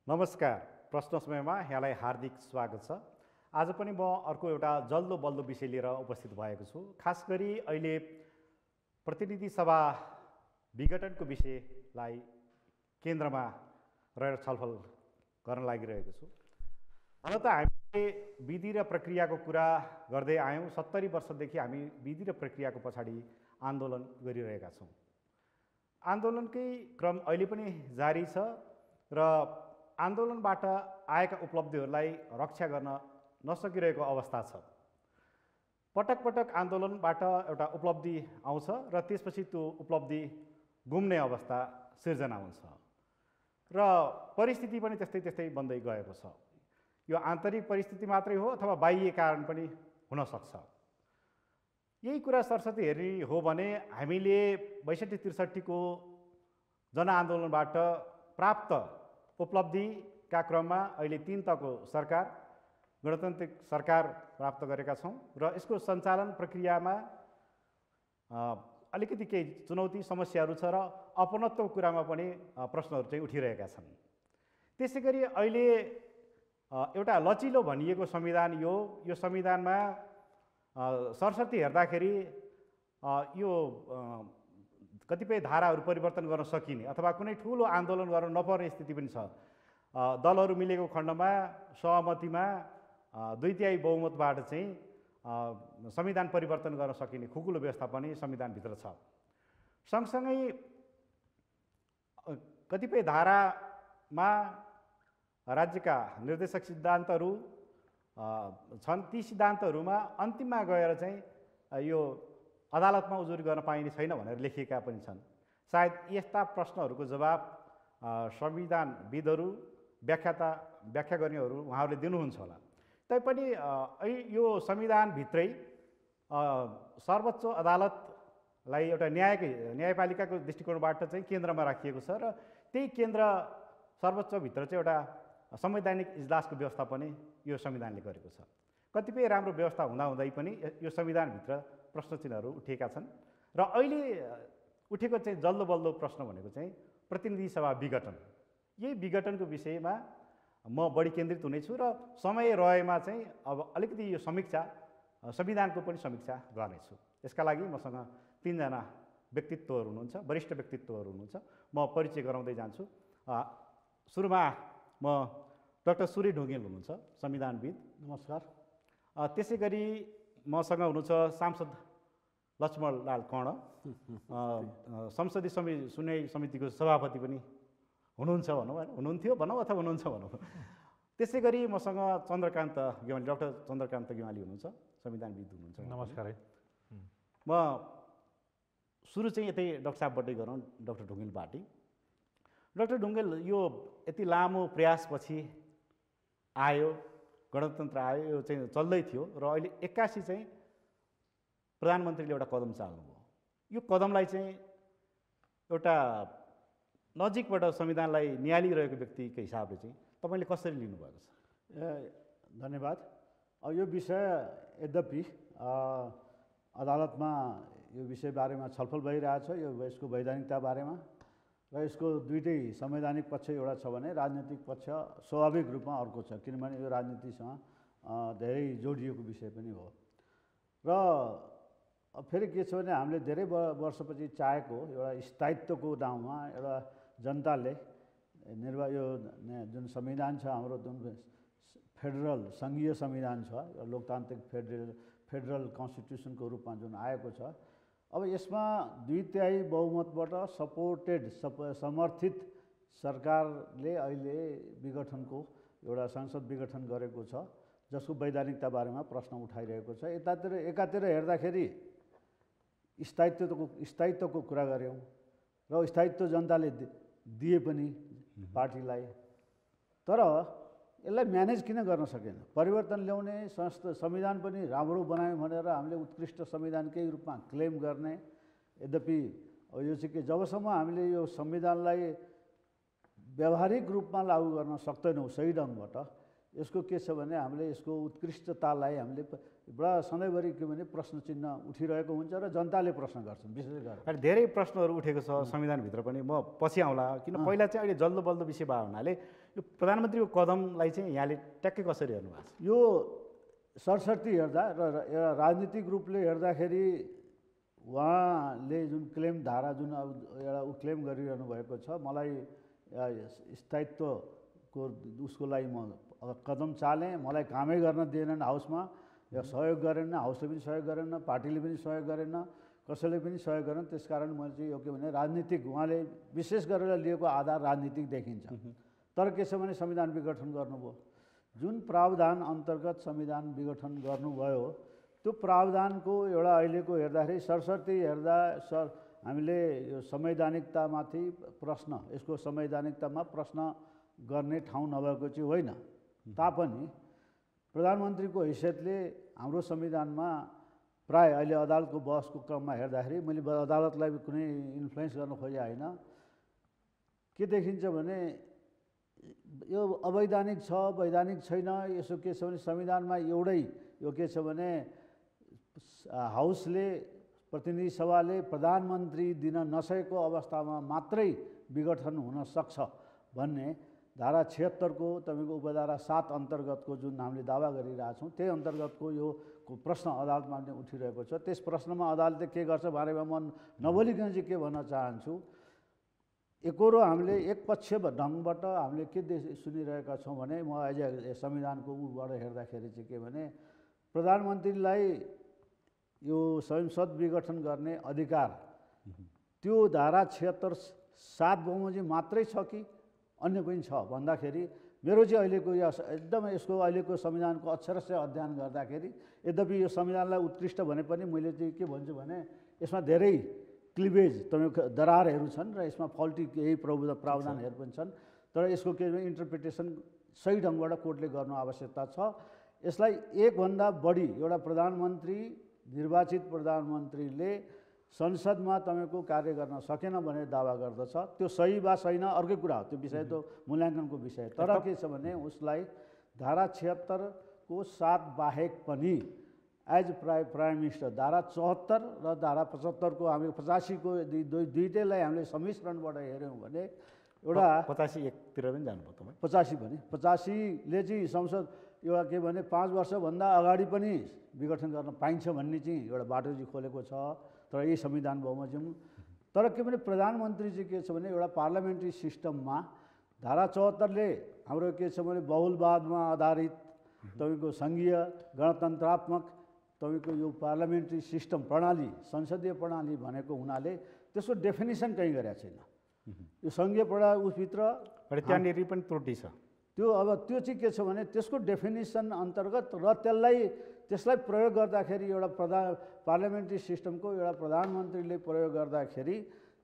नमस्कार। प्रश्न समयमा यहाँलाई हार्दिक स्वागत छ। आज पनि म अर्को एउटा जल्दो बल्दो विषय लिएर उपस्थित भएको छु। खास गरी अहिले प्रतिनिधि सभा विघटनको विषयलाई केन्द्रमा रहेर छलफल गर्न लागिरहेको छु। हुन त हामीले विधि र प्रक्रियाको कुरा गर्दै आयौँ। 70 वर्षदेखि हामी विधि र प्रक्रियाको पछाडि आन्दोलन गरिरहेका छौँ। आन्दोलनकै क्रम अहिले पनि जारी छ र आन्दोलनबाट आएका उपलब्धिहरूलाई रक्षा गर्न नसकिरहेको अवस्था छ। पटक पटक आन्दोलनबाट एउटा उपलब्धि आउँछ र त्यसपछि त्यो उपलब्धि गुम्ने अवस्था सिर्जना हुन्छ र परिस्थिति पनि त्यस्तै बन्दै गएको छ। यो आन्तरिक परिस्थिति मात्रै हो अथवा बाह्य कारण पनि हुन सक्छ। यही कुरा सरस्वती हेर्ने हो भने हामीले 62-63 को जनआन्दोलनबाट प्राप्त उपलब्धिका क्रममा अहिले 3 तहको सरकार, गणतान्त्रिक सरकार प्राप्त गरेका छौँ र यसको सञ्चालन प्रक्रियामा अलिकति केही चुनौती समस्याहरू छ र अपनत्वको कुरामा पनि प्रश्नहरू चाहिँ उठिरहेका छन्। त्यसैगरी अहिले एउटा लचिलो भनिएको संविधान यो संविधानमा सरस्वती हेर्दाखेरि यो कतिपय धाराहरू परिवर्तन गर्न सकिने अथवा कुनै ठुलो आन्दोलन गर्न नपर्ने स्थिति पनि छ। दलहरू मिलेको खण्डमा सहमतिमा 2/3 बहुमतबाट चाहिँ संविधान परिवर्तन गर्न सकिने खुकुलो व्यवस्था पनि संविधानभित्र छ। सँगसँगै कतिपय धारामा राज्यका निर्देशक सिद्धान्तहरू छन्। ती सिद्धान्तहरूमा अन्तिममा गएर चाहिँ यो अदालतमा उजुरी गर्न पाइने छैन भनेर लेखिएका पनि छन्। सायद यस्ता प्रश्नहरूको जवाब संविधानविदहरू, व्याख्या गर्नेहरू उहाँहरूले दिनुहुन्छ होला। तैपनि यो संविधानभित्रै सर्वोच्च अदालतलाई एउटा न्यायपालिकाको दृष्टिकोणबाट चाहिँ केन्द्रमा राखिएको छ र त्यही केन्द्र सर्वोच्चभित्र चाहिँ एउटा संवैधानिक इजलासको व्यवस्था पनि यो संविधानले गरेको छ। कतिपय राम्रो व्यवस्था हुँदाहुँदै पनि यो संविधानभित्र प्रश्न चिन्हहरू उठेका छन् र अहिले उठेको चाहिँ जल्दो बल्दो प्रश्न भनेको चाहिँ प्रतिनिधि सभा विघटन। यही विघटनको विषयमा म बढी केन्द्रित हुनेछु र समय रहेमा चाहिँ अब अलिकति यो संविधानको पनि समीक्षा गर्नेछु। यसका लागि मसँग 3 जना व्यक्तित्वहरू हुनुहुन्छ, वरिष्ठ व्यक्तित्वहरू हुनुहुन्छ। म परिचय गराउँदै जान्छु। सुरुमा म डाक्टर सूर्य ढुङ्गेल हुनुहुन्छ, संविधानविद। नमस्कार। त्यसै गरी मसँग हुनुहुन्छ सांसद लक्ष्मणलाल कर्ण, संसदीय सुनवाई समितिको सभापति पनि हुनुहुन्छ भनौँ, हुनुहुन्थ्यो भनौँ अथवा हुनुहुन्छ भनौँ। त्यसै गरी मसँग चन्द्रकान्त गेवाली, डाक्टर चन्द्रकान्त गेवाली हुनुहुन्छ, संविधानविद हुनुहुन्छ। नमस्कार। म सुरु चाहिँ यतै डाक्टर साहबबाटै गरौँ, डाक्टर ढुङ्गेलबाटै। डाक्टर ढुङ्गेल, यो यति लामो प्रयासपछि आयो, गणतन्त्र आयो, यो चाहिँ चल्दै थियो र अहिले 81 चाहिँ प्रधानमन्त्रीले एउटा कदम चाल्नुभयो। यो कदमलाई चाहिँ एउटा नजिकबाट संविधानलाई निहालिरहेको व्यक्तिको हिसाबले चाहिँ तपाईँले कसरी लिनुभएको छ? धन्यवाद। यो विषय यद्यपि अदालतमा यो विषय बारेमा छलफल भइरहेछ। यसको वैधानिकता बारेमा र यसको दुईटै संवैधानिक पक्ष एउटा छ भने राजनीतिक पक्ष स्वाभाविक रूपमा अर्को छ, किनभने यो राजनीतिसँग धेरै जोडिएको विषय पनि हो। र फेरि के छ भने हामीले धेरै वर्षपछि चाहेको एउटा स्थायित्वको नाउँमा एउटा जनताले यो जुन संविधान छ हाम्रो, जुन फेडरल सङ्घीय संविधान छ, लोकतान्त्रिक फेडरल कन्स्टिट्युसनको रूपमा जुन आएको छ, अब यसमा 2/3 बहुमतबाट समर्थित सरकारले अहिले विघटनको एउटा संसद विघटन गरेको छ, जसको वैधानिकता बारेमा प्रश्न उठाइरहेको छ। एकातिर हेर्दाखेरि स्थायित्वको कुरा गऱ्यौँ र स्थायित्व जनताले दिए पनि पार्टीलाई, तर यसलाई म्यानेज किन गर्न सकेन? परिवर्तन ल्याउने, संविधान पनि राम्रो बनायौँ भनेर हामीले उत्कृष्ट संविधानकै रूपमा क्लेम गर्ने। यद्यपि यो चाहिँ के, जबसम्म हामीले यो संविधानलाई व्यावहारिक रूपमा लागू गर्न सक्दैनौँ सही ढङ्गबाट, यसको के छ भने हामीले यसको उत्कृष्टतालाई हामीले बडा सधैँभरि के भने प्रश्न चिन्ह उठिरहेको हुन्छ र जनताले प्रश्न गर्छन् विशेष गरेर। अनि धेरै प्रश्नहरू उठेको छ संविधानभित्र पनि, म पछि आउँला, किन पहिला चाहिँ अहिले जल्दो बल्दो विषय भयो हुनाले यो प्रधानमन्त्रीको कदमलाई चाहिँ यहाँले ट्याक्कै कसरी हेर्नु भएको छ? यो सरसर्ती हेर्दा र एउटा राजनीतिक रूपले हेर्दाखेरि उहाँले जुन क्लेम धारा जुन अब एउटा क्लेम गरिरहनु भएको छ, मलाई स्थायित्वको उसको लागि म कदम चालेँ, मलाई कामै गर्न दिएनन् हाउसमा, या सहयोग गरेन, हाउसले पनि सहयोग गरेन, पार्टीले पनि सहयोग गरेन, कसैले पनि सहयोग गरेन। त्यसकारण मैले चाहिँ यो के भने राजनीतिक उहाँले विशेष गरेर लिएको आधार राजनीतिक देखिन्छ। तर के छ भने संविधान विघटन गर्नुभयो, जुन प्रावधान अन्तर्गत संविधान विघटन गर्नुभयो त्यो प्रावधानको एउटा अहिलेको हेर्दाखेरि सरसर्ती हेर्दा हामीले यो संवैधानिकतामाथि प्रश्न, यसको संवैधानिकतामा प्रश्न गर्ने ठाउँ नभएको चाहिँ होइन, तापनि प्रधानमन्त्रीको हैसियतले हाम्रो संविधानमा प्राय अहिले अदालतको बहसको क्रममा हेर्दाखेरि मैले अदालतलाई कुनै इन्फ्लुएन्स गर्न खोजे होइन, के देखिन्छ भने यो अवैधानिक छ, वैधानिक छैन, यसो के छ भने संविधानमा एउटै यो के छ भने हाउसले प्रतिनिधि सभाले प्रधानमन्त्री दिन नसकेको अवस्थामा मात्रै विघटन हुन सक्छ भन्ने धारा 76 को तपाईँको उपधारा 7 अन्तर्गतको जुन हामीले दावा गरिरहेछौँ त्यही अन्तर्गतको यो प्रश्न अदालतमा उठिरहेको छ। त्यस प्रश्नमा अदालतले के गर्छ बारेमा म नबोलिकन चाहिँ के भन्न चाहन्छु, एकरो हामीले एकपक्ष ढङ्गबाट हामीले के सुनिरहेका छौँ भने म एज संविधानको ऊबाट हेर्दाखेरि चाहिँ के भने प्रधानमन्त्रीलाई यो संसद विघटन गर्ने अधिकार त्यो धारा 76(7) बमोजिम मात्रै छ कि अन्य पनि छ भन्दाखेरि मेरो चाहिँ अहिलेको यो एकदमै यसको अहिलेको संविधानको अक्षरशः अध्ययन गर्दाखेरि, यद्यपि यो संविधानलाई उत्कृष्ट भने पनि मैले चाहिँ के भन्छु भने यसमा धेरै क्लिभेज तपाईँको दरारहरू छन् र यसमा फल्टी केही प्रावधानहरू पनि छन्, तर यसको के इन्टरप्रिटेसन सही ढङ्गबाट कोर्टले गर्नु आवश्यकता छ। यसलाई एकभन्दा बढी एउटा प्रधानमन्त्री, निर्वाचित प्रधानमन्त्रीले संसदमा तपाईँको कार्य गर्न सकेन भनेर दावा गर्दछ, त्यो सही वा छैन अर्कै कुरा हो, त्यो विषय त मूल्याङ्कनको विषय। तर के छ भने उसलाई धारा 76 को 7 बाहेक पनि एज प्राइम मिनिस्टर धारा 74 र धारा 75 को हामी 85 को दुईटैलाई हामीले सम्मिश्रणबाट हेऱ्यौँ भने एउटा 85 तिर पनि जानुभयो तपाईँ? 85 पनि 85 ले चाहिँ संसद एउटा के भने 5 वर्षभन्दा अगाडि पनि विघटन गर्न पाइन्छ भन्ने चाहिँ एउटा बाटो चाहिँ खोलेको छ, तर यही संविधान बमोजिम। तर के भने प्रधानमन्त्री चाहिँ के छ भने एउटा पार्लियामेन्ट्री सिस्टममा धारा 74 ले हाम्रो के छ भने बहुलवादमा आधारित तपाईँको सङ्घीय गणतन्त्रात्मक तपाईँको यो पार्लियामेन्ट्री सिस्टम प्रणाली, संसदीय प्रणाली भनेको हुनाले त्यसको डेफिनेसन कहीँ गरेको छैन। यो सङ्घीय प्रणाली उसभित्र त्यहाँनिर पनि त्रुटि छ। त्यो अब त्यो चाहिँ के छ भने त्यसको डेफिनेसन अन्तर्गत र त्यसलाई प्रयोग गर्दाखेरि एउटा पार्लियामेन्ट्री सिस्टमको एउटा प्रधानमन्त्रीले प्रयोग गर्दाखेरि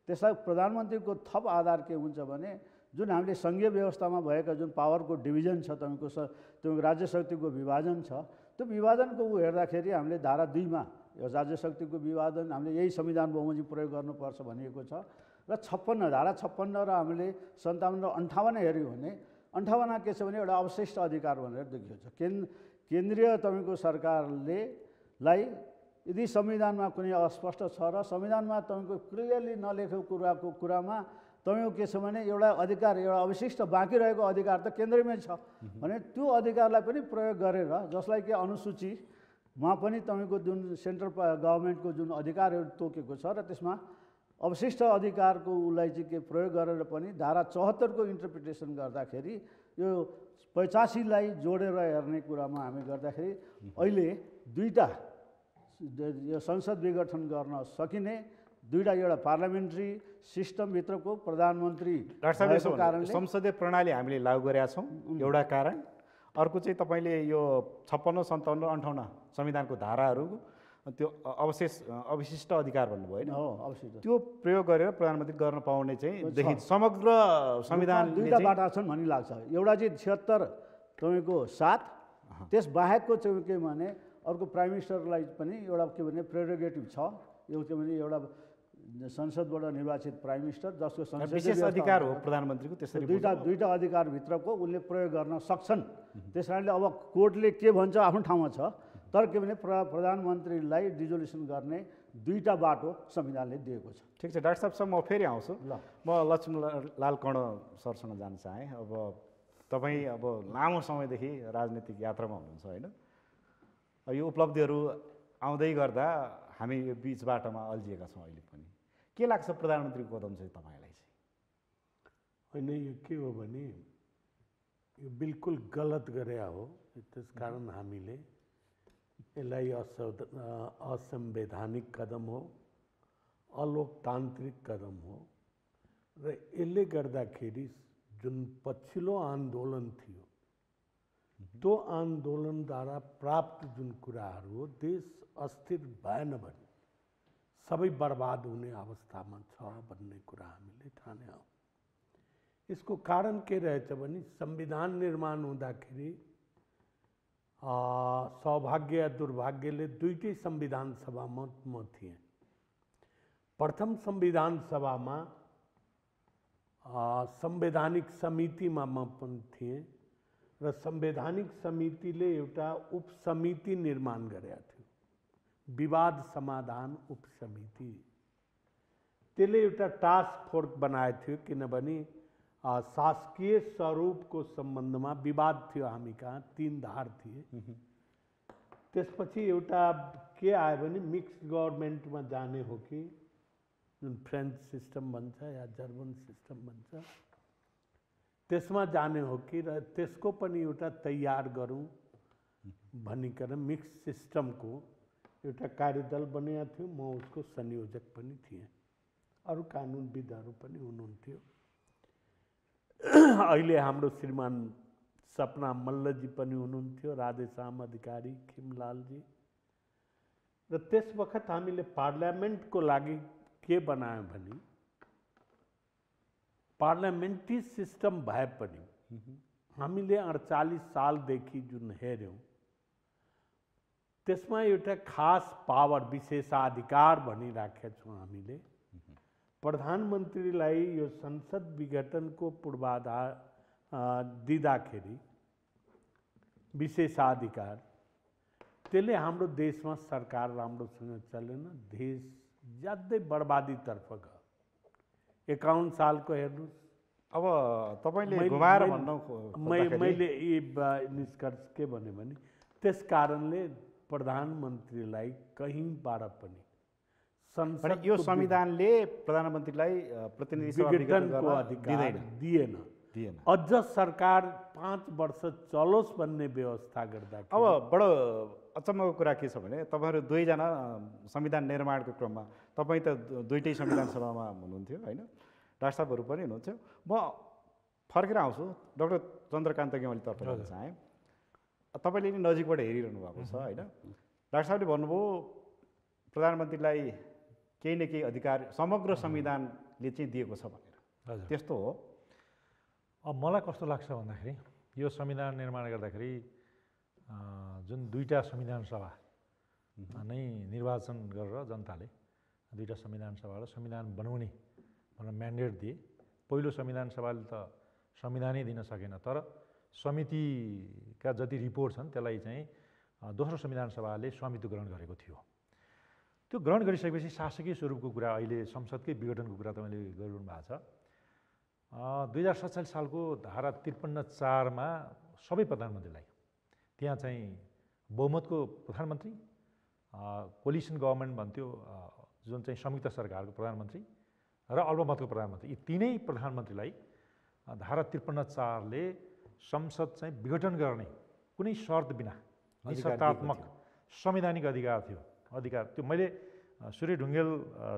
त्यसलाई प्रधानमन्त्रीको थप आधार के हुन्छ भने जुन हामीले सङ्घीय व्यवस्थामा भएका जुन पावरको डिभिजन छ, तपाईँको राज्य शक्तिको विभाजन छ, त्यो विभाजनको हेर्दाखेरि हामीले धारा 2 मा यो राज्य शक्तिको विभाजन हामीले यही संविधान बमोजिम प्रयोग गर्नुपर्छ भनिएको छ। र 56 धारा 56 र हामीले 57 र 58 हेऱ्यौँ भने 58 के छ भने एउटा अवशिष्ट अधिकार भनेर देखिएको छ। केन्द्रीय तपाईँको सरकारले यदि संविधानमा कुनै अस्पष्ट छ र संविधानमा तपाईँको क्लियरली नलेखेको कुरामा तपाईँको के छ भने एउटा अधिकार, एउटा अवशिष्ट बाँकी रहेको अधिकार त केन्द्रमै छ भने त्यो अधिकारलाई पनि प्रयोग गरेर, जसलाई कि अनुसूचीमा पनि तपाईँको जुन सेन्ट्रल गभर्मेन्टको जुन अधिकारहरू तोकेको छ र त्यसमा अवशिष्ट अधिकारको उसलाई चाहिँ के प्रयोग गरेर पनि धारा 74 को इन्टरप्रिटेसन गर्दाखेरि यो 85 लाई जोडेर हेर्ने कुरामा हामी गर्दाखेरि अहिले दुईटा यो संसद विघटन गर्न सकिने दुईटा एउटा पार्लियामेन्ट्री सिस्टमभित्रको प्रधानमन्त्री भएको कारणले संसदीय प्रणाली हामीले लागू गरेका छौँ एउटा कारण, अर्को चाहिँ तपाईँले यो 56, 57 र 58 संविधानको धाराहरू त्यो अवशिष्ट अधिकार भन्नुभयो होइन, त्यो प्रयोग गरेर प्रधानमन्त्री गर्न पाउने चाहिँ देखिन्छ। समग्र संविधान दुईटा बाटा छन् भन्ने लाग्छ। एउटा चाहिँ 76 तपाईँको 7, त्यस बाहेकको चाहिँ के भने अर्को प्राइम मिनिस्टरलाई पनि एउटा के भने प्रेरोगेटिभ छ, यो के भने एउटा संसदबाट निर्वाचित प्राइम मिनिस्टर जसको संसदीय विशेष व्यवस्था अधिकार हो अन्तर्गत प्रधानमन्त्रीको, त्यसरी दुईटा अधिकारभित्रको उनले प्रयोग गर्न सक्छन्। त्यस कारणले अब कोर्टले के भन्छ आफ्नो ठाउँमा छ, तर के भने प्रधानमन्त्रीलाई डिजोल्युसन गर्ने दुईटा बाटो संविधानले दिएको छ। ठिक छ डाक्टर साहबसँग म फेरि आउँछु। ल म लक्ष्मणलाल कर्ण सरसँग जान चाहेँ। अब तपाईँ अब लामो समयदेखि राजनीतिक यात्रामा हुनुहुन्छ होइन, यो उपलब्धिहरू आउँदै गर्दा हामी यो बिच बाटोमा अल्झिएका छौँ अहिले पनि। के लाग्छ प्रधानमन्त्रीको कदम चाहिँ तपाईँलाई चाहिँ? होइन, यो के हो भने यो बिल्कुल गलत गरे हो, त्यस कारण हामीले यसलाई असंवैधानिक कदम हो, अलोकतान्त्रिक कदम हो र यसले गर्दाखेरि जुन पछिल्लो आन्दोलन थियो त्यो आन्दोलनद्वारा प्राप्त जुन कुराहरू हो, देश अस्थिर भएन भने सबै बर्बाद हुने अवस्थामा छ भन्ने कुरा हामीले ठाने हौँ। यसको कारण के रहेछ भने संविधान निर्माण हुँदाखेरि सौभाग्य या दुर्भाग्यले दुईटै संविधान सभामा म थिएँ। प्रथम संविधान सभामा संवैधानिक समितिमा म पनि थिएँ र संवैधानिक समितिले एउटा उपसमिति निर्माण गरेका थियो, विवाद समाधान उपसमिति। त्यसले एउटा टास्क फोर्स बनाएको थियो, किनभने शासकीय स्वरूपको सम्बन्धमा विवाद थियो। हामी कहाँ 3 धार थिए। त्यसपछि एउटा के आयो भने मिक्स्ड गभर्मेन्टमा जाने हो कि जुन फ्रेन्च सिस्टम भन्छ या जर्मन सिस्टम भन्छ त्यसमा जाने हो कि, र त्यसको पनि एउटा तयार गरौँ भनिकन मिक्स सिस्टमको एउटा कार्यदल बनेको थियो। म उसको संयोजक पनि थिएँ, अरू कानुनविदहरू पनि हुनुहुन्थ्यो। अहिले हाम्रो श्रीमान सपना मल्लजी पनि हुनुहुन्थ्यो, राधेश्याम अधिकारी, खिमलालजी। र त्यस वखत हामीले पार्लियामेन्टको लागि के बनायौँ भने पार्लियामेन्ट्री सिस्टम भए पनि हामीले 48 सालदेखि जुन हेऱ्यौँ त्यसमा एउटा खास पावर विशेषाधिकार भनिराखेका छौँ हामीले। प्रधानमन्त्रीलाई यो संसद विघटनको पूर्वाधार दिँदाखेरि विशेषाधिकार, त्यसले हाम्रो देशमा सरकार राम्रोसँग चलेन, देश ज्यादै बर्बादीतर्फ गयो। 51 सालको हेर्नुहोस्। अब तपाईँले घुमाएर भन्नु मैले यी निष्कर्ष के भने त्यस कारणले प्रधानमन्त्रीलाई कहीँबाट पनि संसद यो संविधानले प्रधानमन्त्रीलाई प्रतिनिधि सभा विघटनको अधिकार दिएन। अझ सरकार 5 वर्ष चलोस् भन्ने व्यवस्था गर्दा। अब बडो अचम्मको कुरा के छ भने तपाईँहरू दुईजना संविधान निर्माणको क्रममा, तपाईँ त दुईटै संविधान सभामा हुनुहुन्थ्यो होइन, डाक्टर साहबहरू पनि हुनुहुन्थ्यो। म फर्केर आउँछु डाक्टर चन्द्रकान्त गेवाली तर्फ चाहेँ। तपाईँले नि नजिकबाट हेरिरहनु भएको छ होइन। डाक्टर साहबले भन्नुभयो प्रधानमन्त्रीलाई केही न केही अधिकार समग्र संविधानले चाहिँ दिएको छ भनेर, त्यस्तो हो? अब मलाई कस्तो लाग्छ भन्दाखेरि यो संविधान निर्माण गर्दाखेरि जुन दुईटा संविधान सभा नै निर्वाचन गरेर जनताले दुईटा संविधान सभाबाट संविधान बनाउने भनेर म्यान्डेट दिए। पहिलो संविधान सभाले त संविधानै दिन सकेन, तर समितिका जति रिपोर्ट छन् त्यसलाई चाहिँ दोस्रो संविधान सभाले स्वामित्व ग्रहण गरेको थियो। त्यो ग्रहण गरिसकेपछि शासकीय स्वरूपको कुरा, अहिले संसदकै विघटनको कुरा तपाईँले गरिरहनु भएको छ। 2047 सालको धारा 53(4)मा सबै प्रधानमन्त्रीलाई, त्यहाँ चाहिँ बहुमतको प्रधानमन्त्री, कोलिसन गभर्मेन्ट भन्थ्यो जुन चाहिँ संयुक्त सरकारको प्रधानमन्त्री र अल्पमतको प्रधानमन्त्री, यी तीनै प्रधानमन्त्रीलाई धारा 53(4)ले संसद चाहिँ विघटन गर्ने कुनै शर्त बिना निशर्तात्मक संवैधानिक अधिकार थियो। त्यो मैले सूर्य ढुङ्गेल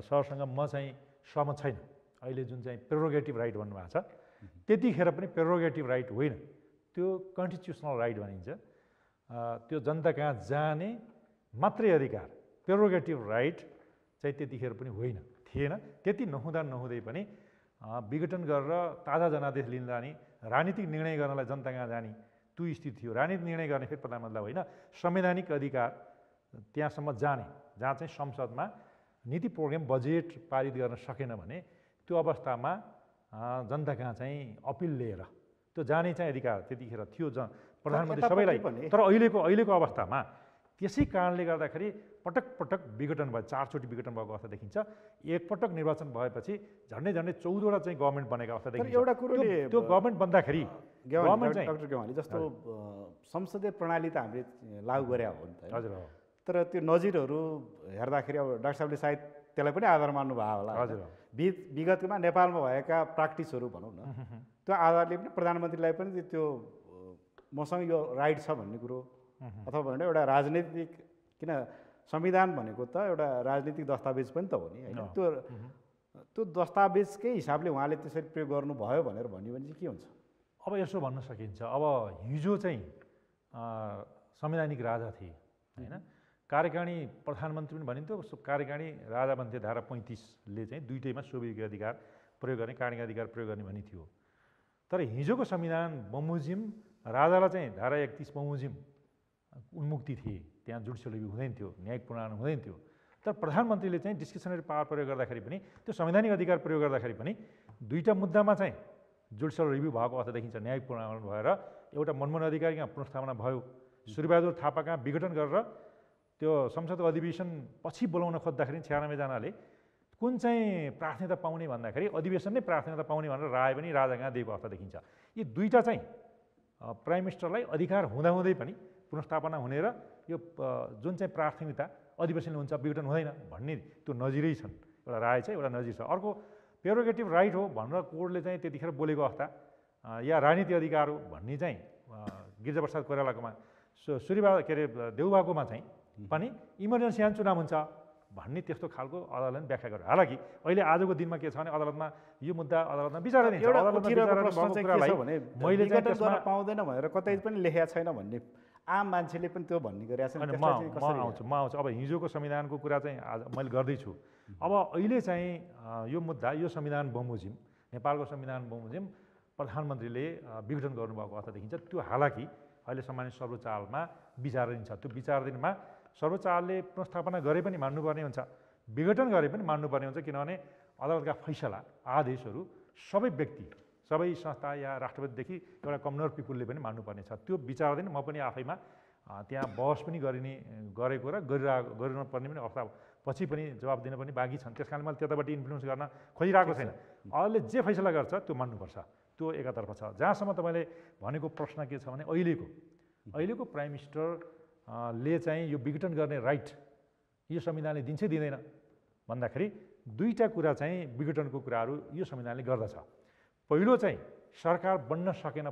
सरसँग म चाहिँ सहमत छैन। अहिले जुन चाहिँ प्रेरोगेटिभ राइट भन्नुभएको छ, त्यतिखेर पनि प्रेरोगेटिभ राइट होइन, त्यो कन्स्टिट्युसनल राइट भनिन्छ। त्यो जनता कहाँ जाने मात्रै अधिकार, प्रेरोगेटिभ राइट चाहिँ त्यतिखेर पनि होइन, थिएन। त्यति नहुँदै पनि विघटन गरेर ताजा जनादेश लिन जाने, राजनीतिक निर्णय गर्नलाई जनता कहाँ जाने त्यो स्थिति थियो। राजनीतिक निर्णय गर्ने फेरि प्रधानमन्त्रीलाई होइन, संवैधानिक अधिकार त्यहाँसम्म जाने जहाँ चाहिँ संसदमा नीति प्रोग्राम बजेट पारित गर्न सकेन भने त्यो अवस्थामा जनता कहाँ चाहिँ अपिल लिएर त्यो जाने चाहिँ अधिकार त्यतिखेर थियो प्रधानमन्त्री सबैलाई। तर अहिलेको अवस्थामा त्यसै कारणले गर्दाखेरि पटक पटक विघटन भयो, 4 चोटि विघटन भएको अवस्था देखिन्छ। एकपटक निर्वाचन भएपछि झन्डै 14वटा चाहिँ गभर्मेन्ट बनेको अवस्था देखिन्छ। एउटा कुरोले त्यो गभर्मेन्ट बन्दाखेरि गभर्मेन्ट चाहिँ डाक्टर गेवाली जस्तो संसदीय प्रणाली त हामीले लागू गरे हो नि त। हजुर हो। तर त्यो नजिरहरू हेर्दाखेरि अब डाक्टर साहबले सायद त्यसलाई पनि आधार मान्नु भयो होला। हजुर। विगतमा नेपालमा भएका प्र्याक्टिसहरू भनौँ न, त्यो आधारले पनि प्रधानमन्त्रीलाई पनि त्यो मसँग यो राइट छ भन्ने कुरो अथवा भने एउटा राजनीतिक, किन संविधान भनेको त एउटा राजनीतिक दस्तावेज पनि त हो नि होइन। त्यो दस्तावेजकै हिसाबले उहाँले त्यसरी प्रयोग गर्नुभयो भनेर भन्यो भने चाहिँ के हुन्छ? अब यसो भन्न सकिन्छ, अब हिजो चाहिँ संवैधानिक राजा थिए होइन, कार्यकारिणी प्रधानमन्त्री पनि भनिन्थ्यो, कार्यकारिणी राजा भन्थे। धारा 35ले चाहिँ दुईटैमा सोभियत अधिकार प्रयोग गर्ने, कार्यकारिणी अधिकार प्रयोग गर्ने भनी थियो। तर हिजोको संविधान बमोजिम राजालाई चाहिँ धारा 31 बमोजिम उन्मुक्ति थिए, त्यहाँ जुडिसियल रिभ्यू हुँदैन थियो, न्यायिक प्रणाली हुँदैन थियो। तर प्रधानमन्त्रीले चाहिँ डिस्क्रिसनरी पावर प्रयोग गर्दाखेरि पनि, त्यो संवैधानिक अधिकार प्रयोग गर्दाखेरि पनि दुईवटा मुद्दामा चाहिँ जुडिसियल रिभ्यू भएको अवस्था देखिन्छ। न्यायिक प्रणाली भएर एउटा मनमोहन अधिकारी कहाँ पुनर्स्थापना भयो, सूर्यबहादुर थापा कहाँ विघटन गरेर त्यो संसदको अधिवेशन पछि बोलाउन खोज्दाखेरि 96 जनाले कुन चाहिँ प्राथमिकता पाउने भन्दाखेरि अधिवेशन नै प्राथमिकता पाउने भनेर राय पनि राजा कहाँ दिएको अवस्था देखिन्छ। यी दुईवटा चाहिँ प्राइम मिनिस्टरलाई अधिकार हुँदाहुँदै पनि पुनर्स्थापना हुने र यो जुन चाहिँ प्राथमिकता अधिवेशनले हुन्छ विघटन हुँदैन भन्ने त्यो नजिरै छन्। एउटा राय चाहिँ एउटा नजिर छ। अर्को प्रेरोगेटिभ राइट हो भनेर कोर्टले चाहिँ त्यतिखेर बोलेको अवस्था या राजनीतिक अधिकार हो भन्ने चाहिँ गिरिजाप्रसाद कोइरालाकोमा, सूर्यबहादुर के अरे देउबाकोमा चाहिँ पनि इमर्जेन्सी आन चुनाव हुन्छ भन्ने त्यस्तो खालको अदालतले व्याख्या गर्यो। हालाकि अहिले आजको दिनमा के छ भने अदालतमा यो मुद्दा अदालतमा विचाराधीन छ। मैले चाहिँ त्यसमा पाउँदैन भनेर कतै पनि लेखेको छैन भन्ने आम मान्छेले पनि त्यो भन्ने गरेको छ। म आउँछु। अब हिजोको संविधानको कुरा चाहिँ आज मैले गर्दैछु। अब अहिले चाहिँ यो मुद्दा, यो संविधान बमोजिम, नेपालको संविधान बमोजिम प्रधानमन्त्रीले विघटन गर्नुभएको अवस्था देखिन्छ। त्यो हालाकि अहिले सम्मानित सर्वोच्चमा विचाराधीन छ। त्यो विचाराधीनमा सर्वोच्चले पुनर्स्थापना गरे पनि मान्नुपर्ने हुन्छ, विघटन गरे पनि मान्नुपर्ने हुन्छ। किनभने अदालतका फैसला, आदेशहरू सबै व्यक्ति, सबै संस्था या राष्ट्रपतिदेखि एउटा कमनर पिपुलले पनि मान्नुपर्ने छ। त्यो विचाराधीन म पनि आफैमा त्यहाँ बहस पनि गरेको र गरिरहनु पर्ने पनि अवस्था पछि पनि जवाब दिन पनि बाँकी छन्। त्यस कारणले मैले त्यताबाट इन्फ्लुएन्स गर्न खोजिरहेको छैन। अदालतले जे फैसला गर्छ त्यो मान्नुपर्छ, त्यो एकातर्फ छ। जहाँसम्म तपाईँले भनेको प्रश्न के छ भने अहिलेको प्राइम मिनिस्टरले चाहिँ यो विघटन गर्ने राइट यो संविधानले दिन्छ दिँदैन भन्दाखेरि दुईवटा कुरा चाहिँ विघटनको कुराहरू यो संविधानले गर्दछ। पहिलो चाहिँ सरकार बन्न सकेन,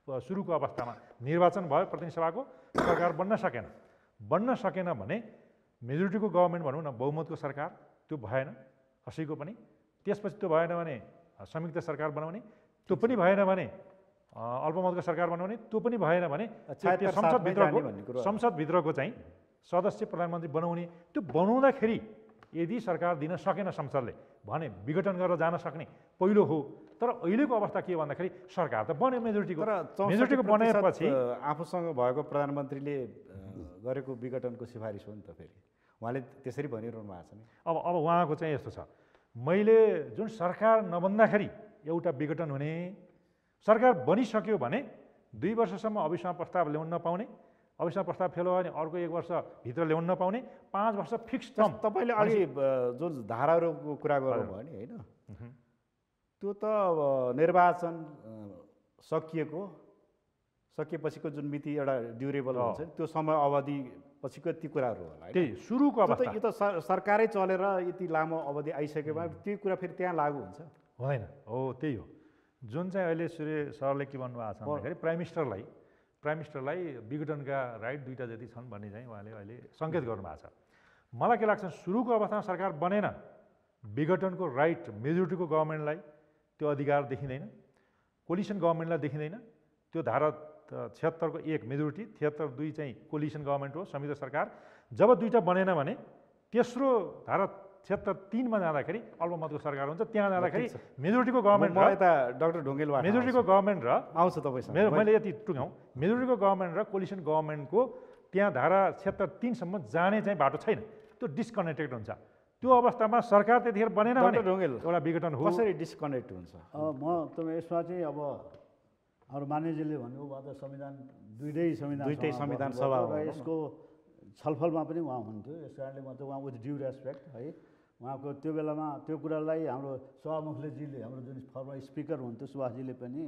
सुरुको अवस्थामा निर्वाचन भयो प्रतिनिधि सभाको, सरकार बन्न सकेन भने मेजोरिटीको गभर्मेन्ट भनौँ न, बहुमतको सरकार त्यो भएन कसैको पनि। त्यसपछि त्यो भएन भने संयुक्त सरकार बनाउने, त्यो पनि भएन भने अल्पमतको सरकार बनाउने, त्यो पनि भएन भने संसदभित्रको चाहिँ सदस्य प्रधानमन्त्री बनाउने। त्यो बनाउँदाखेरि यदि सरकार दिन सकेन संसदले भने विघटन गरेर जान सक्ने पहिलो हो। तर अहिलेको अवस्था के भन्दाखेरि सरकार त बन्यो मेजोरिटीको बनाएपछि आफूसँग भएको प्रधानमन्त्रीले गरेको विघटनको सिफारिस हो नि त। फेरि उहाँले त्यसरी भनिरहनु भएको छ नि। अब उहाँको चाहिँ यस्तो छ, मैले जुन सरकार नबन्दाखेरि एउटा विघटन हुने, सरकार बनिसक्यो भने 2 वर्षसम्म अविश्वास प्रस्ताव ल्याउन नपाउने, अविश्वास प्रस्ताव फेल भयो भने अर्को 1 वर्षभित्र ल्याउन नपाउने, 5 वर्ष फिक्स टर्म। तपाईँले अघि जुन धाराहरूको कुरा गर्नुभयो नि होइन, त्यो त निर्वाचन सकिएपछिको जुन मिति एउटा ड्युरेबल हुन्छ त्यो समय अवधि पछिको ती कुराहरू होला। त्यही सुरुको अवस्था यो त सरकारै चलेर यति लामो अवधि आइसकेमा त्यो कुरा फेरि त्यहाँ लागु हुन्छ हुँदैन। हो त्यही हो जुन चाहिँ अहिले सूर्य सरले के भन्नुभएको छ भन्दाखेरि प्राइम मिनिस्टरलाई विघटनका राइट 2टा जति छन् भन्ने चाहिँ उहाँले अहिले सङ्केत गर्नुभएको छ। मलाई के लाग्छ, सुरुको अवस्थामा सरकार बनेन, विघटनको राइट मेजोरिटीको गभर्मेन्टलाई त्यो अधिकार देखिँदैन, कोलिसन गभर्मेन्टलाई देखिँदैन। त्यो धारा 76 को 1 मेजोरिटी, 73 2 चाहिँ कोलिसन गभर्मेन्ट हो, संयुक्त सरकार। जब 2टा बनेन भने तेस्रो धारा 76 3 मा जाँदाखेरि अल्पमतको सरकार हुन्छ। त्यहाँ जाँदाखेरि मेजोरिटीको गभर्मेन्ट मेजोरिटीको गभर्मेन्ट र आउँछ तपाईँसँग मैले यति टुङ्गाउँ, मेजोरिटीको गभर्मेन्ट र कोलिसन गभर्मेन्टको त्यहाँ धारा 76 3 सम्म जाने चाहिँ बाटो छैन, त्यो डिस्कनेक्टेड हुन्छ। त्यो अवस्थामा सरकार त्यतिखेर बनेन भने डाक्टर ढुङ्गेल एउटा विघटन हो। कसरी डिस्कनेक्ट हुन्छ? म तपाईँ यसमा चाहिँ अब हाम्रो मान्यजीले भन्नुभयो त संविधान दुईटै संविधान सभा हो र यसको छलफलमा पनि उहाँ हुनुहुन्थ्यो। यस कारणले म त उहाँ विथ ड्यु रेस्पेक्ट है उहाँको त्यो बेलामा त्यो कुरालाई हाम्रो सभामुखजीले हाम्रो जुन फर्मर स्पिकर हुनुहुन्थ्यो सुभाषजीले पनि